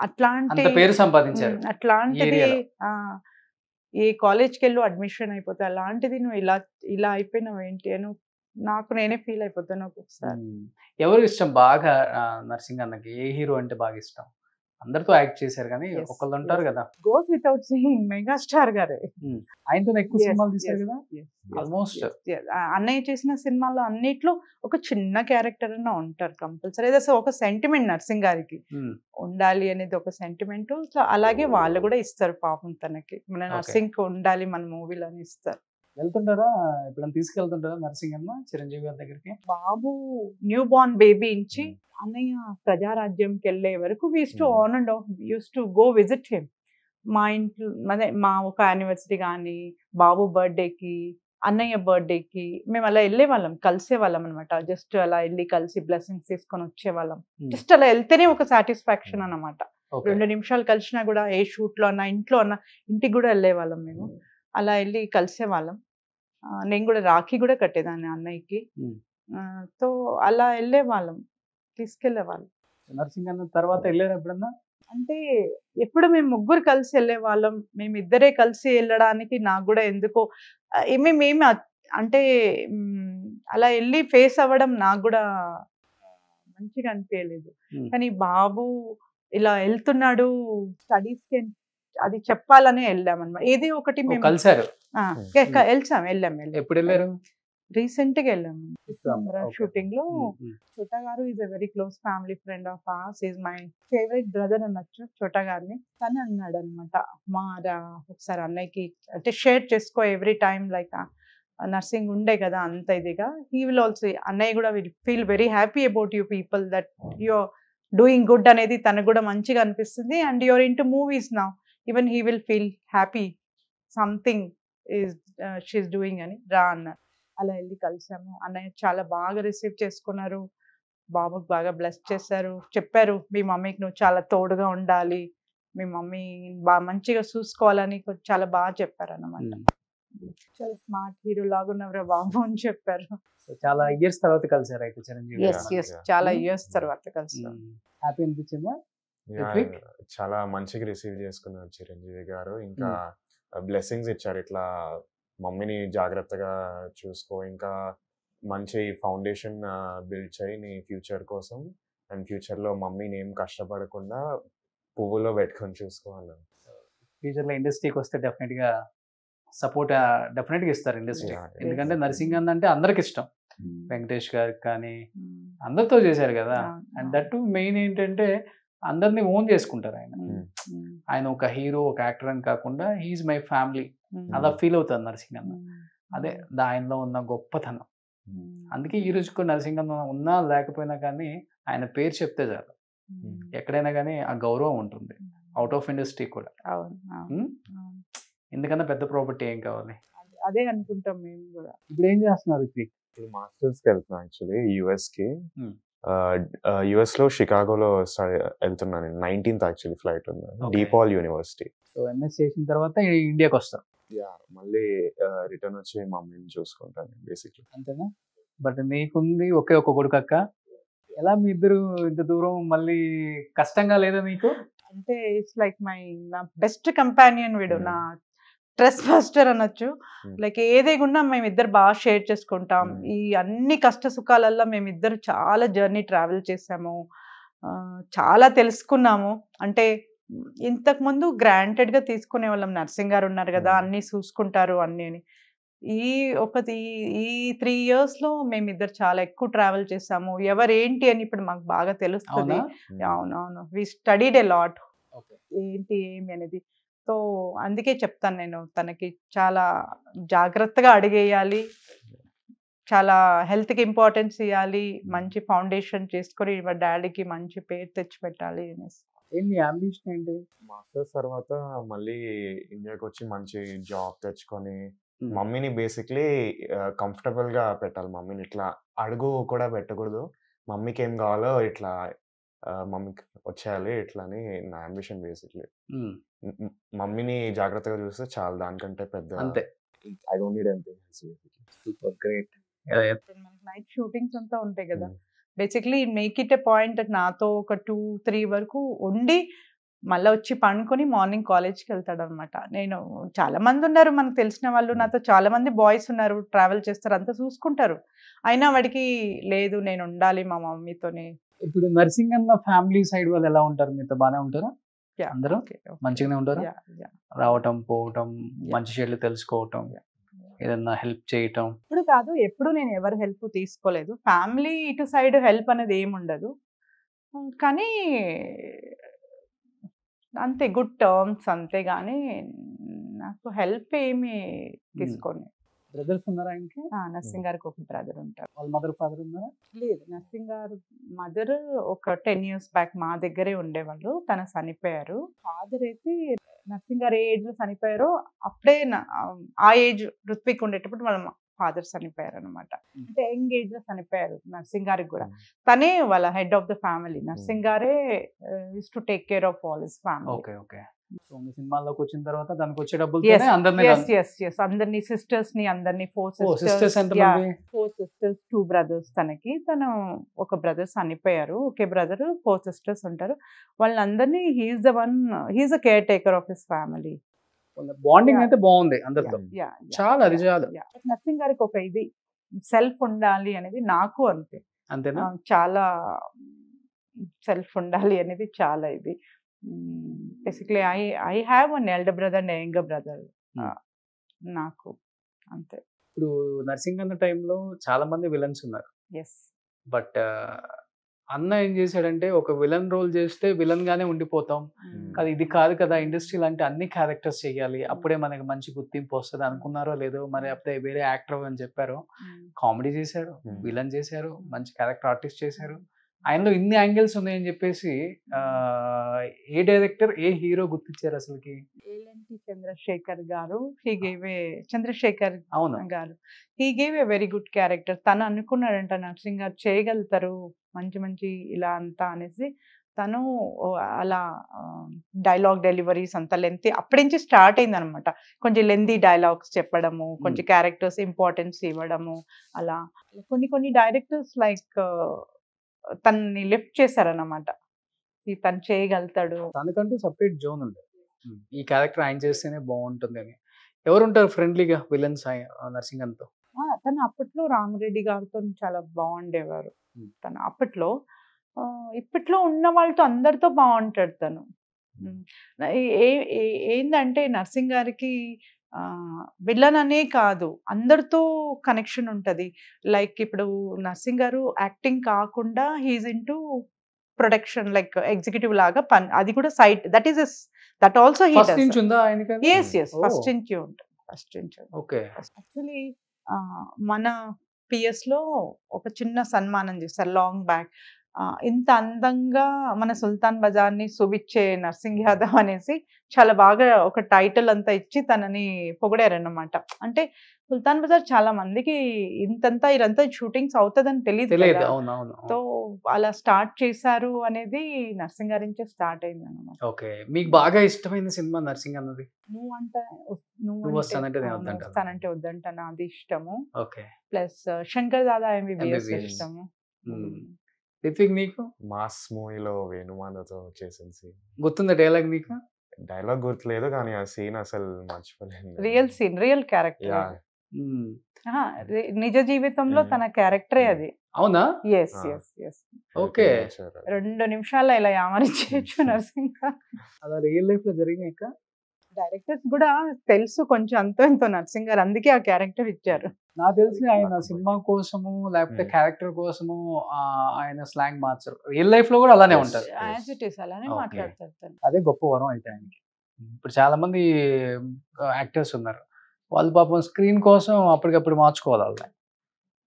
అట్లాంటి అంత పేరు సంపాదించారు అట్లాంటిది ఏరియాలో. ఏ కాలేజ్కి వెళ్ళు అడ్మిషన్ అయిపోతాయి. అలాంటిది నువ్వు ఇలా ఇలా అయిపోయినావు ఏంటి అని నాకు నేనే ఫీల్ అయిపోతాను ఒక్కొక్కసారి. ఎవరు ఇష్టం బాగా నర్సింగ్ అన్నకి? ఏ హీరో అంటే బాగా ఇష్టం? అందరితో యాక్ట్ చేశారు కానీ Yes, ఒక్కొక్కళ్ళు ఉంటారు కదా. గోస్ వితౌట్ సేయింగ్ మెగాస్టార్ గారే. ఆయనతో ఎక్కువ Yes, సినిమాలు తీశారు yes, కదా yes, ఆల్మోస్ట్. yes, yes. అన్నయ్య చేసిన సినిమాల్లో అన్నిట్లో ఒక చిన్న క్యారెక్టర్ అన్న ఉంటారు కంపల్సరీ. అదే ఒక సెంటిమెంట్ నర్సింగ్ గారికి ఉండాలి అనేది ఒక సెంటిమెంట్. సో అలాగే వాళ్ళు కూడా ఇస్తారు పాపం తనకి, మన నర్సింగ్ ఉండాలి మన మూవీలో అని ఇస్తారు. వెళ్తుంటారా ఎప్పుడైనా తీసుకెళ్తుంటారా నర్సింగ్ అన్న చిరంజీవి గారి దగ్గరికి? బాబు న్యూ బార్న్ బేబీ నుంచి అన్నయ్య ప్రజారాజ్యంకి వెళ్ళే వరకు use to on and of use to go visit him. మా ఇంట్లో అదే మా ఒక యానివర్సరీ కానీ, బాబు బర్త్డేకి, అన్నయ్య బర్త్డేకి మేము అలా వెళ్ళే వాళ్ళం, కలిసే వాళ్ళం అనమాట. జస్ట్ అలా వెళ్ళి కలిసి బ్లెస్సింగ్స్ తీసుకొని వచ్చేవాళ్ళం. జస్ట్ అలా వెళ్తేనే ఒక సాటిస్ఫాక్షన్ అనమాట. 2 నిమిషాలు కలిసినా కూడా, ఏ షూట్లో అన్నా, ఇంట్లో అన్నా, ఇంటికి కూడా వెళ్ళే వాళ్ళం మేము. అలా వెళ్ళి కలిసేవాళ్ళం. నేను కూడా రాఖీ కూడా కట్టేదాన్ని అన్నయ్యకి. సో అలా వెళ్ళే వాళ్ళం, తీసుకెళ్లే వాళ్ళం. నర్సింగ్ అన్న తర్వాత వెళ్ళారు ఎప్పుడన్నా? అంటే ఎప్పుడు మేము ముగ్గురు కలిసి వెళ్ళే వాళ్ళం. మేము ఇద్దరే కలిసి వెళ్ళడానికి నాకు కూడా ఎందుకో మేమేమి అంటే అలా వెళ్ళి ఫేస్ అవ్వడం నాకు కూడా మంచిగా అనిపించలేదు. కానీ బాబు ఇలా వెళ్తున్నాడు స్టడీస్కి, అది చెప్పాలనే వెళ్ళామన్నమాట. ఏది ఒకటి మేము కలిసారు. వెళ్ళాం. ఎప్పుడు వెళ్ళారు? రీసెంట్ గా వెళ్ళాము షూటింగ్ లో. చోటా గారు is a very close family friend of ours, is my favourite brother అనొచ్చు చోటా గారిని. తను అన్నాడు అనమాట, మా ఒకసారి అన్నయ్యకి అంటే షేర్ చేసుకో ఎవ్రీ టైమ్, లైక్ నర్సింగ్ ఉండే కదా అంత ఇదిగా. హీ విల్ ఆల్సో, అన్నయ్య కూడా will feel very happy about you people, that you're doing good అనేది తనకు కూడా మంచిగా అనిపిస్తుంది. And you're into movies now, even he will feel happy something is she's doing అని రా అన్నారు. అలా వెళ్ళి కలిసాము. అన్నయ్య చాలా బాగా రిసీవ్ చేసుకున్నారు, బాబుకి బాగా బ్లెస్ చేశారు. చెప్పారు, మీ మమ్మీకి నువ్వు చాలా తోడుగా ఉండాలి, మీ మమ్మీ బాగా మంచిగా చూసుకోవాలని చాలా బాగా చెప్పారు అన్నమాట. చాలా స్మార్ట్ హీరో లాగా ఉన్నవరా బాబు అని చెప్పారు. చాలా ఇయర్స్ తర్వాత కలిసారు అయితే చిరంజీవి? చాలా ఇయర్స్ తర్వాత కలిసారు. హ్యాపీ అనిపించిందా? చాలా మంచిగా రిసీవ్ చేసుకున్నారు చిరంజీవి గారు. ఇంకా బ్లెస్సింగ్స్ ఇచ్చారు, ఇట్లా మమ్మీని జాగ్రత్తగా చూసుకో, ఇంకా మంచి ఫౌండేషన్ బిల్డ్ చేయి నీ ఫ్యూచర్ కోసం, అండ్ ఫ్యూచర్లో మమ్మీని ఏం కష్టపడకుండా పువ్వులో పెట్టుకొని చూసుకోవాలని. ఫ్యూచర్లో ఇండస్ట్రీకి వస్తే డెఫినెట్గా సపోర్ట్ డెఫినెట్గా ఇస్తారు ఇండస్ట్రీ. ఎందుకంటే నర్సింగ్ అంటే అందరికి ఇష్టం. వెంకటేష్ గారికి కానీ అందరితో చేశారు కదా. అండ్ దట్ మెయిన్ ఏంటంటే అందరినీ ఓన్ చేసుకుంటారు ఆయన. ఆయన ఒక హీరో, ఒక యాక్టర్ అని కాకుండా హీఈస్ మై ఫ్యామిలీ అలా ఫీల్ అవుతారు నర్సింగ్ అన్న. అదే ఆయనలో ఉన్న గొప్పతనం. అందుకే ఈ రోజుకు నర్సింగ్ అన్న ఉన్నా లేకపోయినా కానీ ఆయన పేరు చెప్తే చాలు, ఎక్కడైనా కానీ ఆ గౌరవం ఉంటుంది, అవుట్ ఆఫ్ ఇండస్ట్రీ కూడా. ఎందుకన్నా పెద్ద ప్రాపర్టీ ఏం కావాలి? అదే అనుకుంటాం మేము కూడా. ఇప్పుడు ఏం చేస్తున్నారు? ఇప్పుడు మాస్టర్స్కి వెళ్తున్నాను యాక్చువల్లీ యూఎస్కి. యుఎస్లో షికాగోలో వెళ్తున్నాను. 19th యాక్చువల్లీ ఫ్లైట్ ఉంది, డీపాల్ యూనివర్సిటీ. సో ఎంఎస్ చేసిన తర్వాత ఇండియాకి వస్తాం. మళ్ళీ రిటర్న్ వచ్చి మమ్మీని చూసుకుంటాను బేసిక్లీ. అంతేనా? బట్ నీకుంది ఒకే ఒక కొడుకు అక్క, ఎలా మీ ఇద్దరు ఇంత దూరం మళ్ళీ కష్టంగా లేదా మీకు? అంటే ఇట్స్ లైక్ నా బెస్ట్ కంపానియన్ వీడు, నా స్ట్రెస్ బస్టర్ అనొచ్చు. లైక్ ఏదేగున్నా మేమిద్దరు బాగా షేర్ చేసుకుంటాం. ఈ అన్ని కష్ట సుఖాలల్లో మేమిద్దరు చాలా జర్నీ ట్రావెల్ చేసాము, చాలా తెలుసుకున్నాము. అంటే ఇంతకుముందు గ్రాంటెడ్గా తీసుకునే వాళ్ళం, నర్సింగ్ గారు ఉన్నారు కదా అన్నీ చూసుకుంటారు అన్నీ అని. ఈ ఈ 3 years లో మేమిద్దరు చాలా ఎక్కువ ట్రావెల్ చేసాము. ఎవరేంటి అని ఇప్పుడు మాకు బాగా తెలుస్తుంది. అవునా అవునవును. We studied a lot. Okay ఏంటి ఏమి అనేది. సో అందుకే చెప్తాను నేను తనకి చాలా జాగ్రత్తగా అడిగేయాలి. చాలా హెల్త్కి ఇంపార్టెన్స్ ఇవ్వాలి. మంచి ఫౌండేషన్ చేసుకొని డాడీకి మంచి పేరు తెచ్చిపెట్టాలి అనేసి. ఏంటి అంబిషన్ ఏంటి మాస్టర్స్ తర్వాత మళ్ళీ ఇండియాకి వచ్చి మంచి జాబ్ తెచ్చుకొని మమ్మీని బేసిక్లీ కంఫర్టబుల్గా పెట్టాలి. మమ్మీని ఇట్లా అడుగు కూడా పెట్టకూడదు. మమ్మీకి ఏం కావాలో ఇట్లా మమ్మీకి వచ్చేయాలి ఇట్లా అని నా అంబిషన్ బేసిక్లీ. మమ్మీని జాగ్రత్తగా చూస్తే చాలు, దానికంటే పెద్ద అంతే I don't need anything. Super great night shootings అంతా ఉంటాయి కదా. Basically make it a point నాతో ఒక 2-3 వరకు ఉండి మళ్ళీ వచ్చి పండుకొని మార్నింగ్ కాలేజ్కి వెళ్తాడు అనమాట. నేను చాలా మంది ఉన్నారు మనకు తెలిసిన వాళ్ళు, నాతో చాలా మంది బాయ్స్ ఉన్నారు, ట్రావెల్ చేస్తారు, అంతా చూసుకుంటారు. అయినా వాడికి లేదు నేను ఉండాలి మా మమ్మీతోని. ఇప్పుడు నర్సింగ్ అన్న ఫ్యామిలీ సైడ్ వాళ్ళు ఎలా ఉంటారు? మీతో బాగానే ఉంటారా? అందరూ మంచిగానే ఉంటారు? రావటం పోవటం, మంచి చెడులు తెలుసుకోవటం, ఏదన్నా హెల్ప్ చేయటం? ఇప్పుడు కాదు, ఎప్పుడు నేను ఎవరు హెల్ప్ తీసుకోలేదు. ఫ్యామిలీ ఇటు సైడ్ హెల్ప్ అనేది ఏమి ఉండదు, కానీ అంతే గుడ్ టర్మ్స్ అంతే. కానీ నాకు హెల్ప్ ఏమి తీసుకోండి. బ్రదర్స్ ఉన్నారా ఆయనకి? నర్సింగ్ గారికి ఒక బ్రదర్ ఉంటారు. వాళ్ళ మదర్ ఫాదర్ ఉన్నారా? లేదు, నర్సింగ్ గారు మదర్ ఒక 10 years బ్యాక్ మా దగ్గరే ఉండేవాళ్ళు, తన చనిపోయారు. ఫాదర్ అయితే నర్సింగ్ గారు ఏ ఏజ్ లో చనిపోయారో అప్పుడే ఆ ఏజ్ ఋత్విక్ ఉండేటప్పుడు వాళ్ళ ఫాదర్ చనిపోయారు అనమాట. అంటే యంగ్ ఏజ్ లో చనిపోయారు నర్సింగ్ గారికి కూడా. తనే వాళ్ళ head of the family. Narsing గారే use to take care of all his family. Okay okay. So మీ సినిమాలోకి వచ్చిన తర్వాత దానికి వచ్చే డబ్బులు అందరినీ సిస్టర్స్ ని అందరినీ 4 సిస్టర్స్ 4 sisters 2 brothers. తను ఒక బ్రదర్ చనిపోయారు, ఒకే బ్రదర్ 4 sisters ఉంటారు. వాళ్ళందరినీ he's the caretaker of his family. Bonding అయితే బాగుంది అందరితో. చాలా అది చాలు. నర్సింగ్ గారికి ఒక ఇది సెల్ఫ్ ఉండాలి అనేది నాకు అంతే. అంతేనా? చాలా సెల్ఫ్ ఉండాలి అనేది చాలా ఇది. Basically I have an elder brother and younger brother. నాకు అంతే. ఇప్పుడు నర్సింగ్ అన్న టైంలో చాలా మంది విలన్స్ ఉన్నారు. ఎస్. బట్ అన్న ఏం చేశాడంటే ఒక విలన్ రోల్ చేస్తే విలన్ గానే ఉండిపోతాం కదా, ఇది కాదు కదా ఇండస్ట్రీలో అంటే అన్ని క్యారెక్టర్స్ చేయాలి, అప్పుడే మనకి మంచి గుర్తింపు వస్తుంది అనుకున్నారో లేదో మరి. అప్పుడే వేరే యాక్టర్ అని చెప్పారు, కామెడీ చేశారు, విలన్ చేశారు, మంచి క్యారెక్టర్ ఆర్టిస్ట్ చేశారు. ఆయనలో ఇన్ని యాంగిల్స్ ఉన్నాయని చెప్పేసి ఏ డైరెక్టర్ ఏ హీరో గుర్తించారు అసలుకి? చంద్రశేఖర్ గారు. చంద్రశేఖర్ అవును గారు he gave a very good character. తను అనుకున్నాడంట నర్సింగ్ గారు చేయగలుగుతారు మంచి మంచి ఇలా అంతా అనేసి. తను అలా డైలాగ్ డెలివరీస్ అంతా లెంతీ అప్పటి నుంచి స్టార్ట్ అయింది అనమాట. కొంచెం లెంతీ డైలాగ్స్ చెప్పడము, కొంచెం క్యారెక్టర్స్ ఇంపార్టెన్స్ ఇవ్వడము, అలా కొన్ని డైరెక్టర్స్ లైక్ తనని లిఫ్ట్ చేశారన్నమాట. తను చేయగలుగుతాడు, తనకంటూ సపరేట్ జోన్ ఉంది, ఈ క్యారెక్టర్ ఆయన చేస్తేనే బాగుంటుంది అని. ఎవరు ఉంటారు ఫ్రెండ్లీగా విలన్స్ నర్సింగ్ అంతా? తను అప్పట్లో రామరెడ్డి గారితో చాలా బాగుండేవారు. తను అప్పట్లో ఇప్పట్లో ఉన్న వాళ్ళతో అందరితో బాగుంటాడు తను. ఏంటంటే నర్సింగ్ గారికి విలన్ అనే కాదు అందరితో కనెక్షన్ ఉంటుంది. లైక్ ఇప్పుడు నర్సింగ్ గారు యాక్టింగ్ కాకుండా he's into production, like executive లాగా పని, అది కూడా side that also he first నుంచి ఉందా ఆయనకి? ఫస్ట్ నుంచి ఉంటుంది. ఫస్ట్ నుంచి. ఓకే. యాక్చువల్లీ మన పిఎస్ లో ఒక చిన్న సన్మానం చేస్తారు లాంగ్ బ్యాక్. ఇంత అందంగా మన సుల్తాన్ బజార్ని చూపించే నర్సింగ్ యాదవ్ అనేసి చాలా బాగా ఒక టైటిల్ అంతా ఇచ్చి తనని పొగిడారన్నమాట. అంటే సుల్తాన్ బజార్ చాలా మందికి ఇదంతా షూటింగ్స్ అవుతుందని తెలియదు. సో అలా స్టార్ట్ చేశారు అనేది నర్సింగ్ గారి నుంచే స్టార్ట్ అయింది అనమాట. ఓకే. మీకు బాగా ఇష్టమైన సినిమా నర్సింగ్ అన్నది? నువ్వు వస్తానంటే వద్దంటాను, అది ఇష్టము. Okay. Plus Shankar Dada MBBS ఇష్టము. రిత్విక్ నీకు? మాస్ మూవీలో వేణుమాధవ్తో చేసిన సీన్ గుర్తుందా? డైలాగ్ నీకు? డైలాగ్ గుర్తులేదు కానీ ఆ సీన్ అసలు మర్చిపోలేదు. Real scene, real character. నిజ జీవితంలో తన క్యారెక్టరే అది. అవునా? Yes yes yes. ఓకే. 2 నిమిషాల్లో ఇలా యామరించచ్చు నర్సింగ్. అలా రియల్ లైఫ్ లో జరిగినాక డైరెక్టర్స్ కూడా తెలుసు కొంచెం అంతో ఎంతో నర్సింగ్ గారు, అందుకే ఆ క్యారెక్టర్ ఇచ్చారు. నాకు తెలిసి ఆయన సినిమా కోసము లేకపోతే క్యారెక్టర్ కోసము ఆయన స్లాంగ్ మార్చరు, రియల్ లైఫ్ లో కూడా అలానే ఉంటారు. యాజ్ ఇట్ ఈస్ అలానే Okay. మాట్లాడతారు తను. అదే గొప్ప వరం అయితే ఆయనకి. ఇప్పుడు చాలా మంది యాక్టర్స్ ఉన్నారు, వాళ్ళు పాపం స్క్రీన్ కోసం అప్పటికప్పుడు మార్చుకోవాలి, వాళ్ళని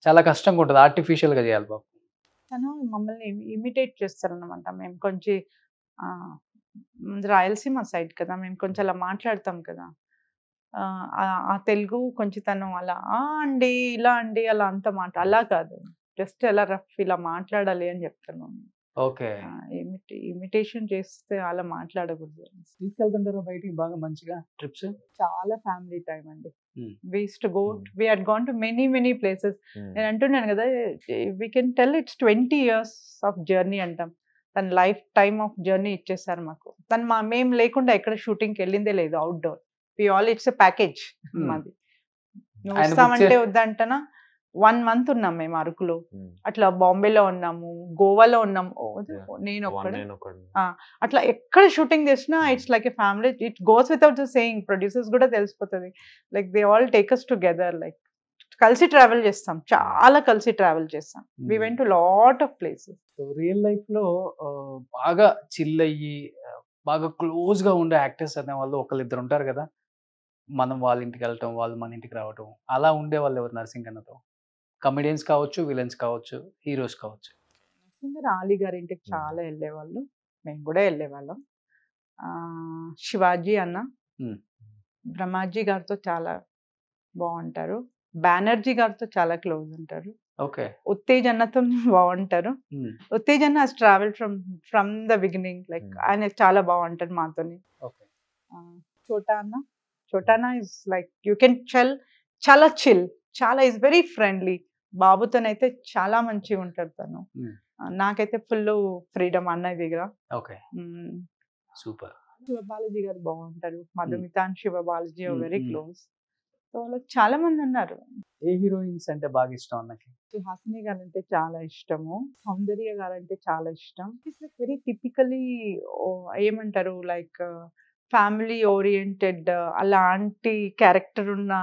చాలా కష్టంగా ఉంటుంది, ఆర్టిఫిషియల్ గా చేయాలి పాపం. తను మమ్మల్ని ఇమిటేట్ చేస్తారన్నమాట. మేము కొంచెం ఆ, రాయలసీమ సైడ్ కదా, మేము కొంచెం అలా మాట్లాడతాం కదా, ఆ తెలుగు కొంచెం తను అలా అండి ఇలా అండి అలా అంత మాట అలా కాదు, జస్ట్ ఎలా రఫ్ ఇలా మాట్లాడాలి అని చెప్తాను. ఓకే, ఇమిటేషన్ చేస్తే అలా మాట్లాడకూడదు. తీసుకెళ్తుంటారా బయటికి బాగా మంచిగా ట్రిప్స్? చాలా ఫ్యామిలీ టైం అండి. Hmm. We used to go, we had gone to many places. నేను అంటున్నాను కదా, we can tell it's 20 years of journey అంటాం. తన లైఫ్ టైమ్ ఆఫ్ జర్నీ ఇచ్చేసారు మాకు. తను మేము లేకుండా ఎక్కడ షూటింగ్కి వెళ్ళిందే లేదు అవుట్డోర్. ఇట్స్ ఎ ప్యాకేజ్ మాది. నువ్వు ఆయన వస్తామంటే book వద్దంటనా 1 month ఉన్నాం మేము అరకులో, అట్లా బాంబేలో ఉన్నాము, గోవాలో ఉన్నాము. నేను ఒక్కడే అట్లా ఎక్కడ షూటింగ్ చేసినా it's like a family. It goes without saying, producers కూడా తెలిసిపోతుంది. Like they all take us together, like కలిసి ట్రావెల్ చేస్తాం, చాలా కలిసి ట్రావెల్ చేస్తాం. We went to lot of places. So real life లో బాగా చిల్ అయ్యి బాగా క్లోజ్ గా ఉండే యాక్టర్స్ అనే వాళ్ళు ఒకళ్ళిద్దరు ఉంటారు కదా, మనం వాళ్ళ ఇంటికి వెళ్ళటం, వాళ్ళు మన ఇంటికి రావటం, అలా ఉండే వాళ్ళు ఎవరు నర్సింగ్ అన్నతో? కమెడియన్స్ కావచ్చు, విలన్స్ కావచ్చు, హీరోస్ కావచ్చు. నరసింహ ఆలీ గారి ఇంటికి చాలా వెళ్ళేవాళ్ళు, మేము కూడా వెళ్ళేవాళ్ళం. శివాజీ అన్న, బ్రహ్మాజీ గారితో చాలా బాగుంటారు, బెనర్జీ గారితో చాలా క్లోజ్ ఉంటారు. ఓకే, ఉత్తేజ్ అన్నతో బాగుంటారు. ఉత్తేజ్ అన్న has travel from the beginning, like ఆయన చాలా బాగుంటారు మాతోని. చోటానా ఇస్ లైక్ యూ కెన్ చాలా చిల్, చాలా ఇస్ వెరీ ఫ్రెండ్లీ. బాబుతోనైతే చాలా మంచిగా ఉంటారు తను. నాకైతే ఫుల్ ఫ్రీడమ్ అన్నయ్య దగ్గర. Okay, super. శివబాలాజీ గారు బాగుంటారు, Madhumitha and Sivabalaji very close. So వాళ్ళకి చాలా మంది ఉన్నారు. ఏ హీరోయిన్స్ అంటే బాగా ఇష్టం అన్నకి? హాసిని గారు అంటే చాలా ఇష్టము, సౌందర్య గారు అంటే చాలా ఇష్టం. ఇట్స్ లైక్ వెరీ టిపికలీ ఏమంటారు, లైక్ ఫ్యామిలీ ఓరియంటెడ్ అలాంటి క్యారెక్టర్ ఉన్న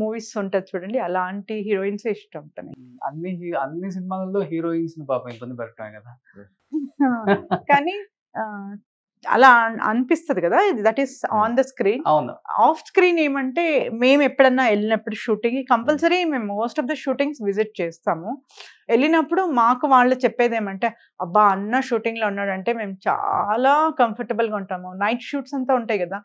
మూవీస్ ఉంటుంది చూడండి, అలాంటి హీరోయిన్స్ ఇష్టం తనకి. అన్ని సినిమాలలో హీరోయిన్స్ పాపం ఇబ్బంది పెడతాం కదా, కానీ అలా అనిపిస్తుంది కదా, that is on the screen. అవును, ఆఫ్ స్క్రీన్ ఏమంటే మేము ఎప్పుడన్నా వెళ్ళినప్పుడు షూటింగ్ కంపల్సరీ మేము most of the shootings visit చేస్తాము. వెళ్ళినప్పుడు మాకు వాళ్ళు చెప్పేది ఏమంటే, అబ్బా అన్న షూటింగ్ లో ఉన్నాడంటే మేము చాలా కంఫర్టబుల్ గా ఉంటాము. నైట్ షూట్స్ అంతా ఉంటాయి కదా,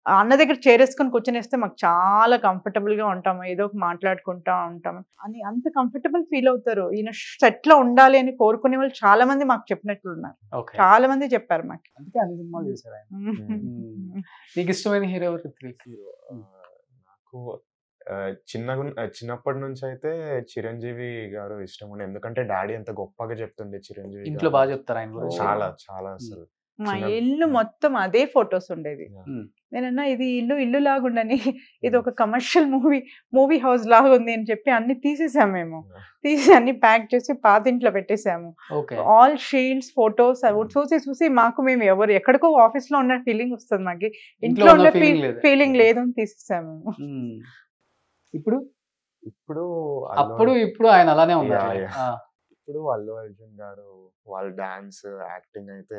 అన్న దగ్గర చేరేసుకొని కూర్చొనేస్తే మాకు చాలా కంఫర్టబుల్ గా ఉంటాము, ఏదో ఒక మాట్లాడుకుంటా ఉంటాము అని అంత కంఫర్టబుల్ ఫీల్ అవుతారు. ఈయన సెట్ లో ఉండాలి అని కోరుకునే వాళ్ళు చాలా మంది మాకు చెప్పినట్లు ఉన్నారు, చాలా మంది చెప్పారు మాకు. అందుకే అన్ని సినిమాలు చేశారు ఆయన. నీకు ఇష్టమైన హీరో ఎవరు? నాకు చిన్నప్పటి నుంచి అయితే చిరంజీవి గారు ఇష్టం ఉండే, ఎందుకంటే డాడీ ఎంత గొప్పగా చెప్తుండే చిరంజీవి. ఇంట్లో బాగా చెప్తారు ఆయన గురించి? చాలా చాలా అసలు. మా ఇల్లు మొత్తం అదే ఫొటోస్ ఉండేది. నేనన్నా ఇది ఇల్లు లాగుండని, ఇది ఒక కమర్షియల్ మూవీ హౌస్ లాగా ఉంది అని చెప్పి అన్ని తీసేసాము. మేము తీసి అన్ని ప్యాక్ చేసి పాత ఇంట్లో పెట్టేసాము. ఆల్ షీల్డ్స్ ఫోటోస్ చూసి మాకు మేము ఎవరు ఎక్కడికో ఆఫీస్ లో ఉన్న ఫీలింగ్ వస్తుంది, మాకు ఇంట్లో ఉన్న ఫీలింగ్ లేదు అని తీసేసాము. ఇప్పుడు ఆయన అలానే ఉన్నారు. ఇప్పుడు అల్లు అర్జున్ గారు వాళ్ళ డాన్స్ యాక్టింగ్ అయితే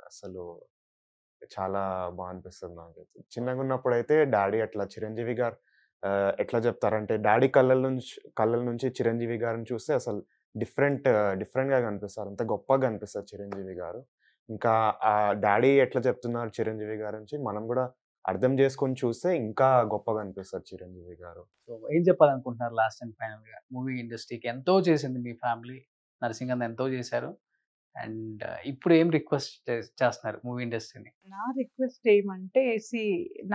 అసలు చాలా బాగా అనిపిస్తుంది నాకైతే. చిన్నగా ఉన్నప్పుడు అయితే డాడీ అట్లా చిరంజీవి గారు ఎట్లా చెప్తారంటే, డాడీ కళ్ళ నుంచి చిరంజీవి గారిని చూస్తే అసలు డిఫరెంట్గా కనిపిస్తారు, అంత గొప్పగా కనిపిస్తారు చిరంజీవి గారు. ఇంకా ఆ డాడీ ఎట్లా చెప్తున్నారు చిరంజీవి గారి నుంచి మనం కూడా అర్థం చేసుకొని చూస్తే ఇంకా గొప్పగా అనిపిస్తారు చిరంజీవి గారు. సో ఏం చెప్పాలనుకుంటున్నారు లాస్ట్ అండ్ ఫైనల్ గా? మూవీ ఇండస్ట్రీకి ఎంతో చేసింది మీ ఫ్యామిలీ, నరసింహ్ అన్న ఎంతో చేశారు, అండ్ ఇప్పుడు ఏం రిక్వెస్ట్ చేస్తున్నారు మూవీ ఇండస్ట్రీని? నా రిక్వెస్ట్ ఏమంటే,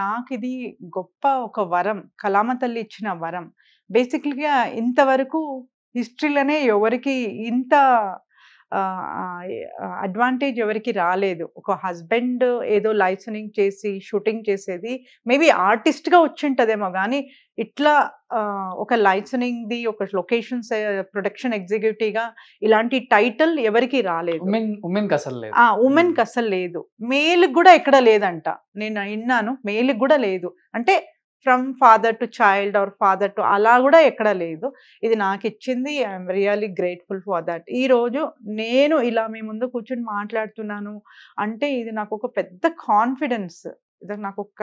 నాకు ఇది గొప్ప ఒక వరం, కళామ తల్లి ఇచ్చిన వరం. బేసిక్లీగా ఇంతవరకు హిస్టరీలోనే ఎవరికి ఇంత అడ్వాంటేజ్ ఎవరికి రాలేదు. ఒక హస్బెండ్ ఏదో లైసెనింగ్ చేసి షూటింగ్ చేసేది మేబీ ఆర్టిస్ట్గా వచ్చింటదేమో, కానీ ఇట్లా ఒక లైసెనింగ్ది, ఒక లొకేషన్స్ ప్రొడక్షన్ ఎగ్జిక్యూటివ్గా ఇలాంటి టైటిల్ ఎవరికి రాలేదు. ఉమెన్కి అసలు లేదు. ఉమెన్కి అసలు లేదు. మేల్కి కూడా ఎక్కడ లేదంట, నేను విన్నాను. మేల్కి కూడా లేదు, అంటే from father to child or father to అలా కూడా ఎక్కడ లేదు. ఇది నాకు ఇచ్చింది. I'm really grateful for that. ఈరోజు నేను ఇలా మీ ముందు కూర్చొని మాట్లాడుతున్నాను అంటే ఇది నాకు ఒక పెద్ద కాన్ఫిడెన్స్. ఇది నాకు ఒక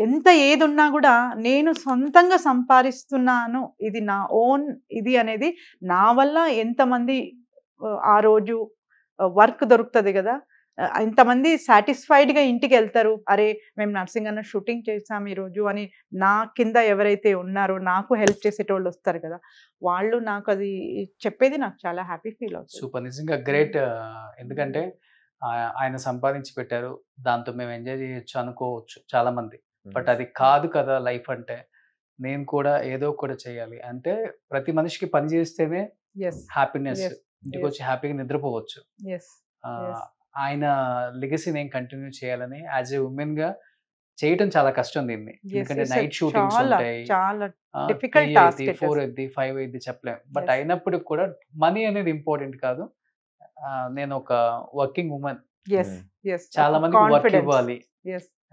ఎంత ఏది ఉన్నా కూడా నేను సొంతంగా సంపాదిస్తున్నాను, ఇది నా ఓన్ ఇది అనేది నా వల్ల ఎంతమంది ఆ రోజు వర్క్ దొరుకుతుంది కదా, ఇంతమంది సాటిస్ఫైడ్గా ఇంటికి వెళ్తారు. అరే మేము నర్సింగ్ అన్న షూటింగ్ చేసాం ఈరోజు అని నా కింద ఎవరైతే ఉన్నారో నాకు హెల్ప్ చేసేటోళ్ళు వస్తారు కదా, వాళ్ళు నాకు అది చెప్పేది నాకు చాలా హ్యాపీ ఫీల్ అవుతుంది. సూపర్, నిజంగా గ్రేట్. ఎందుకంటే ఆయన సంపాదించి పెట్టారు, దాంతో మేము ఎంజాయ్ చేయొచ్చు అనుకోవచ్చు చాలా మంది. బట్ అది కాదు కదా లైఫ్ అంటే. నేను కూడా ఏదో కూడా చేయాలి అంటే ప్రతి మనిషికి పని చేస్తేనే హ్యాపీనెస్. ఇంటికి వచ్చి హ్యాపీగా నిద్రపోవచ్చు. ఆయన లెగసీ నేను కంటిన్యూ చేయాలని యాజ్ ఏ ఉమెన్ గా చేయటం చాలా కష్టం దీన్ని. ఎందుకంటే నైట్ షూటింగ్స్ ఉంటాయి, 4 అయిద్ది 5 అయిద్ది చెప్పలేం. బట్ అయినప్పటికి కూడా మనీ అనేది ఇంపార్టెంట్ కాదు. నేను ఒక వర్కింగ్ ఉమెన్, చాలా మందికి వర్క్ ఇవ్వాలి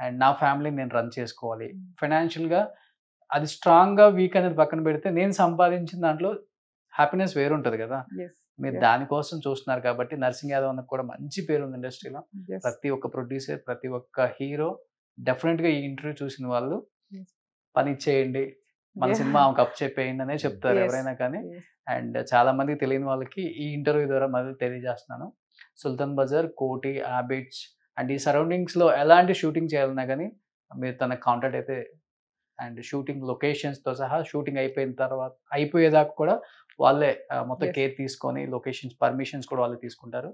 అండ్ నా ఫ్యామిలీని నేను రన్ చేసుకోవాలి. ఫైనాన్షియల్ గా అది స్ట్రాంగ్ గా వీక్ అనేది పక్కన పెడితే నేను సంపాదించిన దాంట్లో హ్యాపీనెస్ వేరుంటది కదా. మీరు దానికోసం చూస్తున్నారు కాబట్టి నర్సింగ్ యాదవ్ అన్నకు కూడా మంచి పేరు ఉంది ఇండస్ట్రీలో. ప్రతి ఒక్క ప్రొడ్యూసర్, ప్రతి ఒక్క హీరో డెఫినెట్ గా ఈ ఇంటర్వ్యూ చూసిన వాళ్ళు పని చేయండి, మన సినిమా ఆమెకు అప్ చెప్పేయండి అనే చెప్తారు ఎవరైనా కానీ. అండ్ చాలా మందికి తెలియని వాళ్ళకి ఈ ఇంటర్వ్యూ ద్వారా మళ్ళీ తెలియజేస్తున్నాను. సుల్తాన్ బజార్, కోటి, హ్యాబిట్స్ అండ్ ఈ సరౌండింగ్స్ లో ఎలాంటి షూటింగ్ చేయాలన్నా కానీ మీరు తన కాంటాక్ట్ అయితే, అండ్ షూటింగ్ లొకేషన్స్ తో సహా షూటింగ్ అయిపోయిన తర్వాత అయిపోయేదాకా కూడా వాళ్ళే మొత్తం కేర్ తీసుకొని లొకేషన్స్ పర్మిషన్స్ కూడా వాళ్ళే తీసుకుంటారు.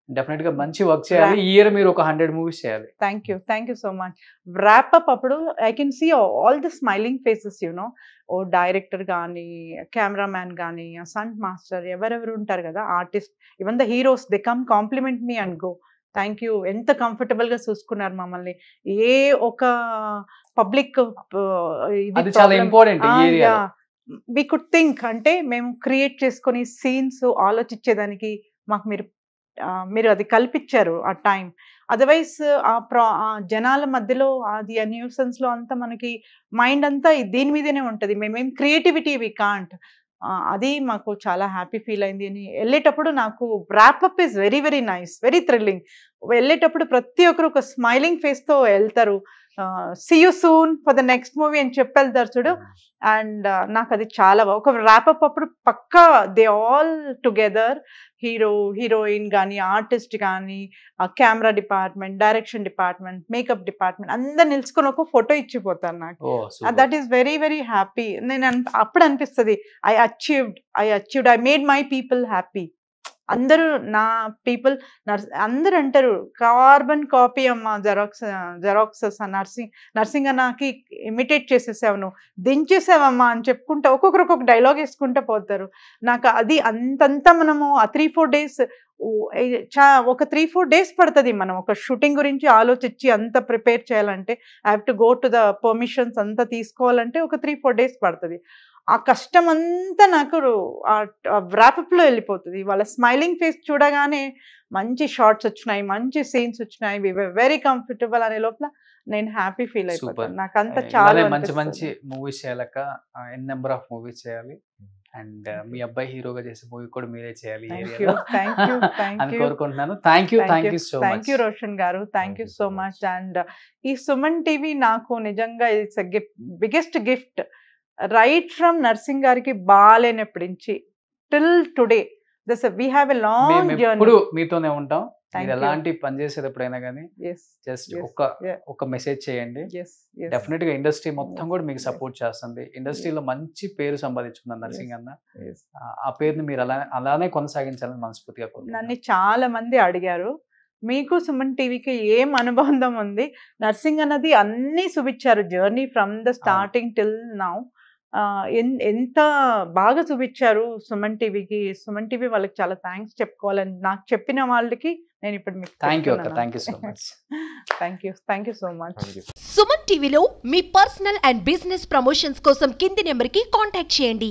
డెఫినెట్ గా మంచి వర్క్ చేయాలి. ఈ ఇయర్ మీరు ఒక 100 మూవీస్ చేయాలి. Thank you so much. Wrap up అప్పుడు I can see all the smiling faces, you know. ఓ డైరెక్టర్ కానీ, కెమెరామ్యాన్ కానీ, సంట్ మాస్టర్, ఎవరెవరు ఉంటారు కదా, artist, even the heroes, they come compliment me and go. Thank you, ఎంత comfortable గా చూసుకున్నారు మమ్మల్ని. ఏ ఒక పబ్లిక్ అది చాలా ఇంపార్టెంట్. వి కుడ్ థింక్, అంటే మేము క్రియేట్ చేసుకొని సీన్స్ ఆలోచించేదానికి మాకు మీరు అది కల్పించారు ఆ టైం. అదర్వైజ్ ఆ జనాల మధ్యలో అది ఆ న్యూసెన్స్ లో అంతా మనకి మైండ్ అంతా దీని మీదనే ఉంటుంది. మేమేం క్రియేటివిటీ వి కాంట్. అది మాకు చాలా హ్యాపీ ఫీల్ అయింది. అని వెళ్ళేటప్పుడు నాకు wrap up is very very nice, very thrilling. వెళ్ళేటప్పుడు ప్రతి ఒక్కరు ఒక స్మైలింగ్ ఫేస్ తో వెళ్తారు. See you soon for the next movie అని చెప్పి వెళ్తారు చూడు. అండ్ నాకు అది చాలా ఒక ర్యాప్అప్ అప్పుడు పక్కా they all together, hero, heroine కానీ, ఆర్టిస్ట్ కానీ, camera department, direction department, makeup department అందరు నిలుచుకొని ఒక ఫోటో ఇచ్చిపోతారు నాకు. That is very very happy. నేను అప్పుడు అనిపిస్తుంది I achieved, I made my people happy. అందరూ నా పీపుల్ అందరు అంటారు కార్బన్ కాపీ అమ్మ, జెరాక్సెస్ నర్సింగ్ అన్నకి ఇమిటేట్ చేసేసావు, నువ్వు దించేసావమ్మా అని చెప్పుకుంటా ఒక్కొక్కరు ఒక్కొక్క డైలాగ్ వేసుకుంటూ పోతారు. నాకు అది అంతంతా మనము ఆ 3-4 డేస్, ఒక 3-4 డేస్ పడుతుంది మనం ఒక షూటింగ్ గురించి ఆలోచించి అంత ప్రిపేర్ చేయాలంటే. I have to go to the permissions అంతా తీసుకోవాలంటే ఒక 3-4 డేస్ పడుతుంది. ఆ కష్టం అంతా నాకు ర్యాపప్లో వెళ్ళిపోతుంది. వాళ్ళ స్మైలింగ్ ఫేస్ చూడగానే మంచి షార్ట్స్ వచ్చినాయి, మంచి సీన్స్ వచ్చినాయి, వి వర్ వెరీ కంఫర్టబుల్ అనే లోపల నేను హ్యాపీ ఫీల్ అయిపోతాను. నాకు అంతా చాలా మంచి మంచి మూవీస్ చేయాలక, ఎన్ నెంబర్ ఆఫ్ మూవీస్ చేయాలి. అండ్ మీ అబ్బాయి హీరోగా చేసే మూవీ కూడా మీరే చేయాలి అని కోరుకుంటున్నాను. థ్యాంక్ యూ రోషన్ గారు, thank you so much. And ఈ సుమన్ టీవీ నాకు నిజంగా it's biggest gift. Right from nursing గారికి బాగాలేనప్పటి నుంచి till today we have a long journey. మీతోనే ఉంటాం. మీరు ఎలాంటి పని చేసేటప్పుడైనా కానీ జస్ట్ ఒక మెసేజ్ చేయండి. డెఫినెట్ గా ఇండస్ట్రీ మొత్తం కూడా మీకు సపోర్ట్ చేస్తుంది. ఇండస్ట్రీలో మంచి పేరు సంపాదించుకున్నారు నర్సింగ్ అన్న. ఆ పేరుని మీరు అలానే కొనసాగించాలని మనస్ఫూర్తిగా కోరుకుంటున్నాను. నన్ను చాలా మంది అడిగారు, మీకు సుమన్ టీవీకి ఏం అనుబంధం ఉంది? నర్సింగ్ అన్నది అన్ని చూపించారు, journey from the starting till now. ఎంత బాగా చూపించారు సుమన్ టీవీకి. సుమన్ టీవీ వాళ్ళకి చాలా థ్యాంక్స్ చెప్పుకోవాలని నాకు చెప్పిన వాళ్ళకి నేను ఇప్పుడు మీకు థ్యాంక్ యూ అక్క, thank you so much. Thank you so much. Suman టీవీలో మీ పర్సనల్ అండ్ బిజినెస్ ప్రమోషన్స్ కోసం కింది నెంబర్కి కాంటాక్ట్ చేయండి.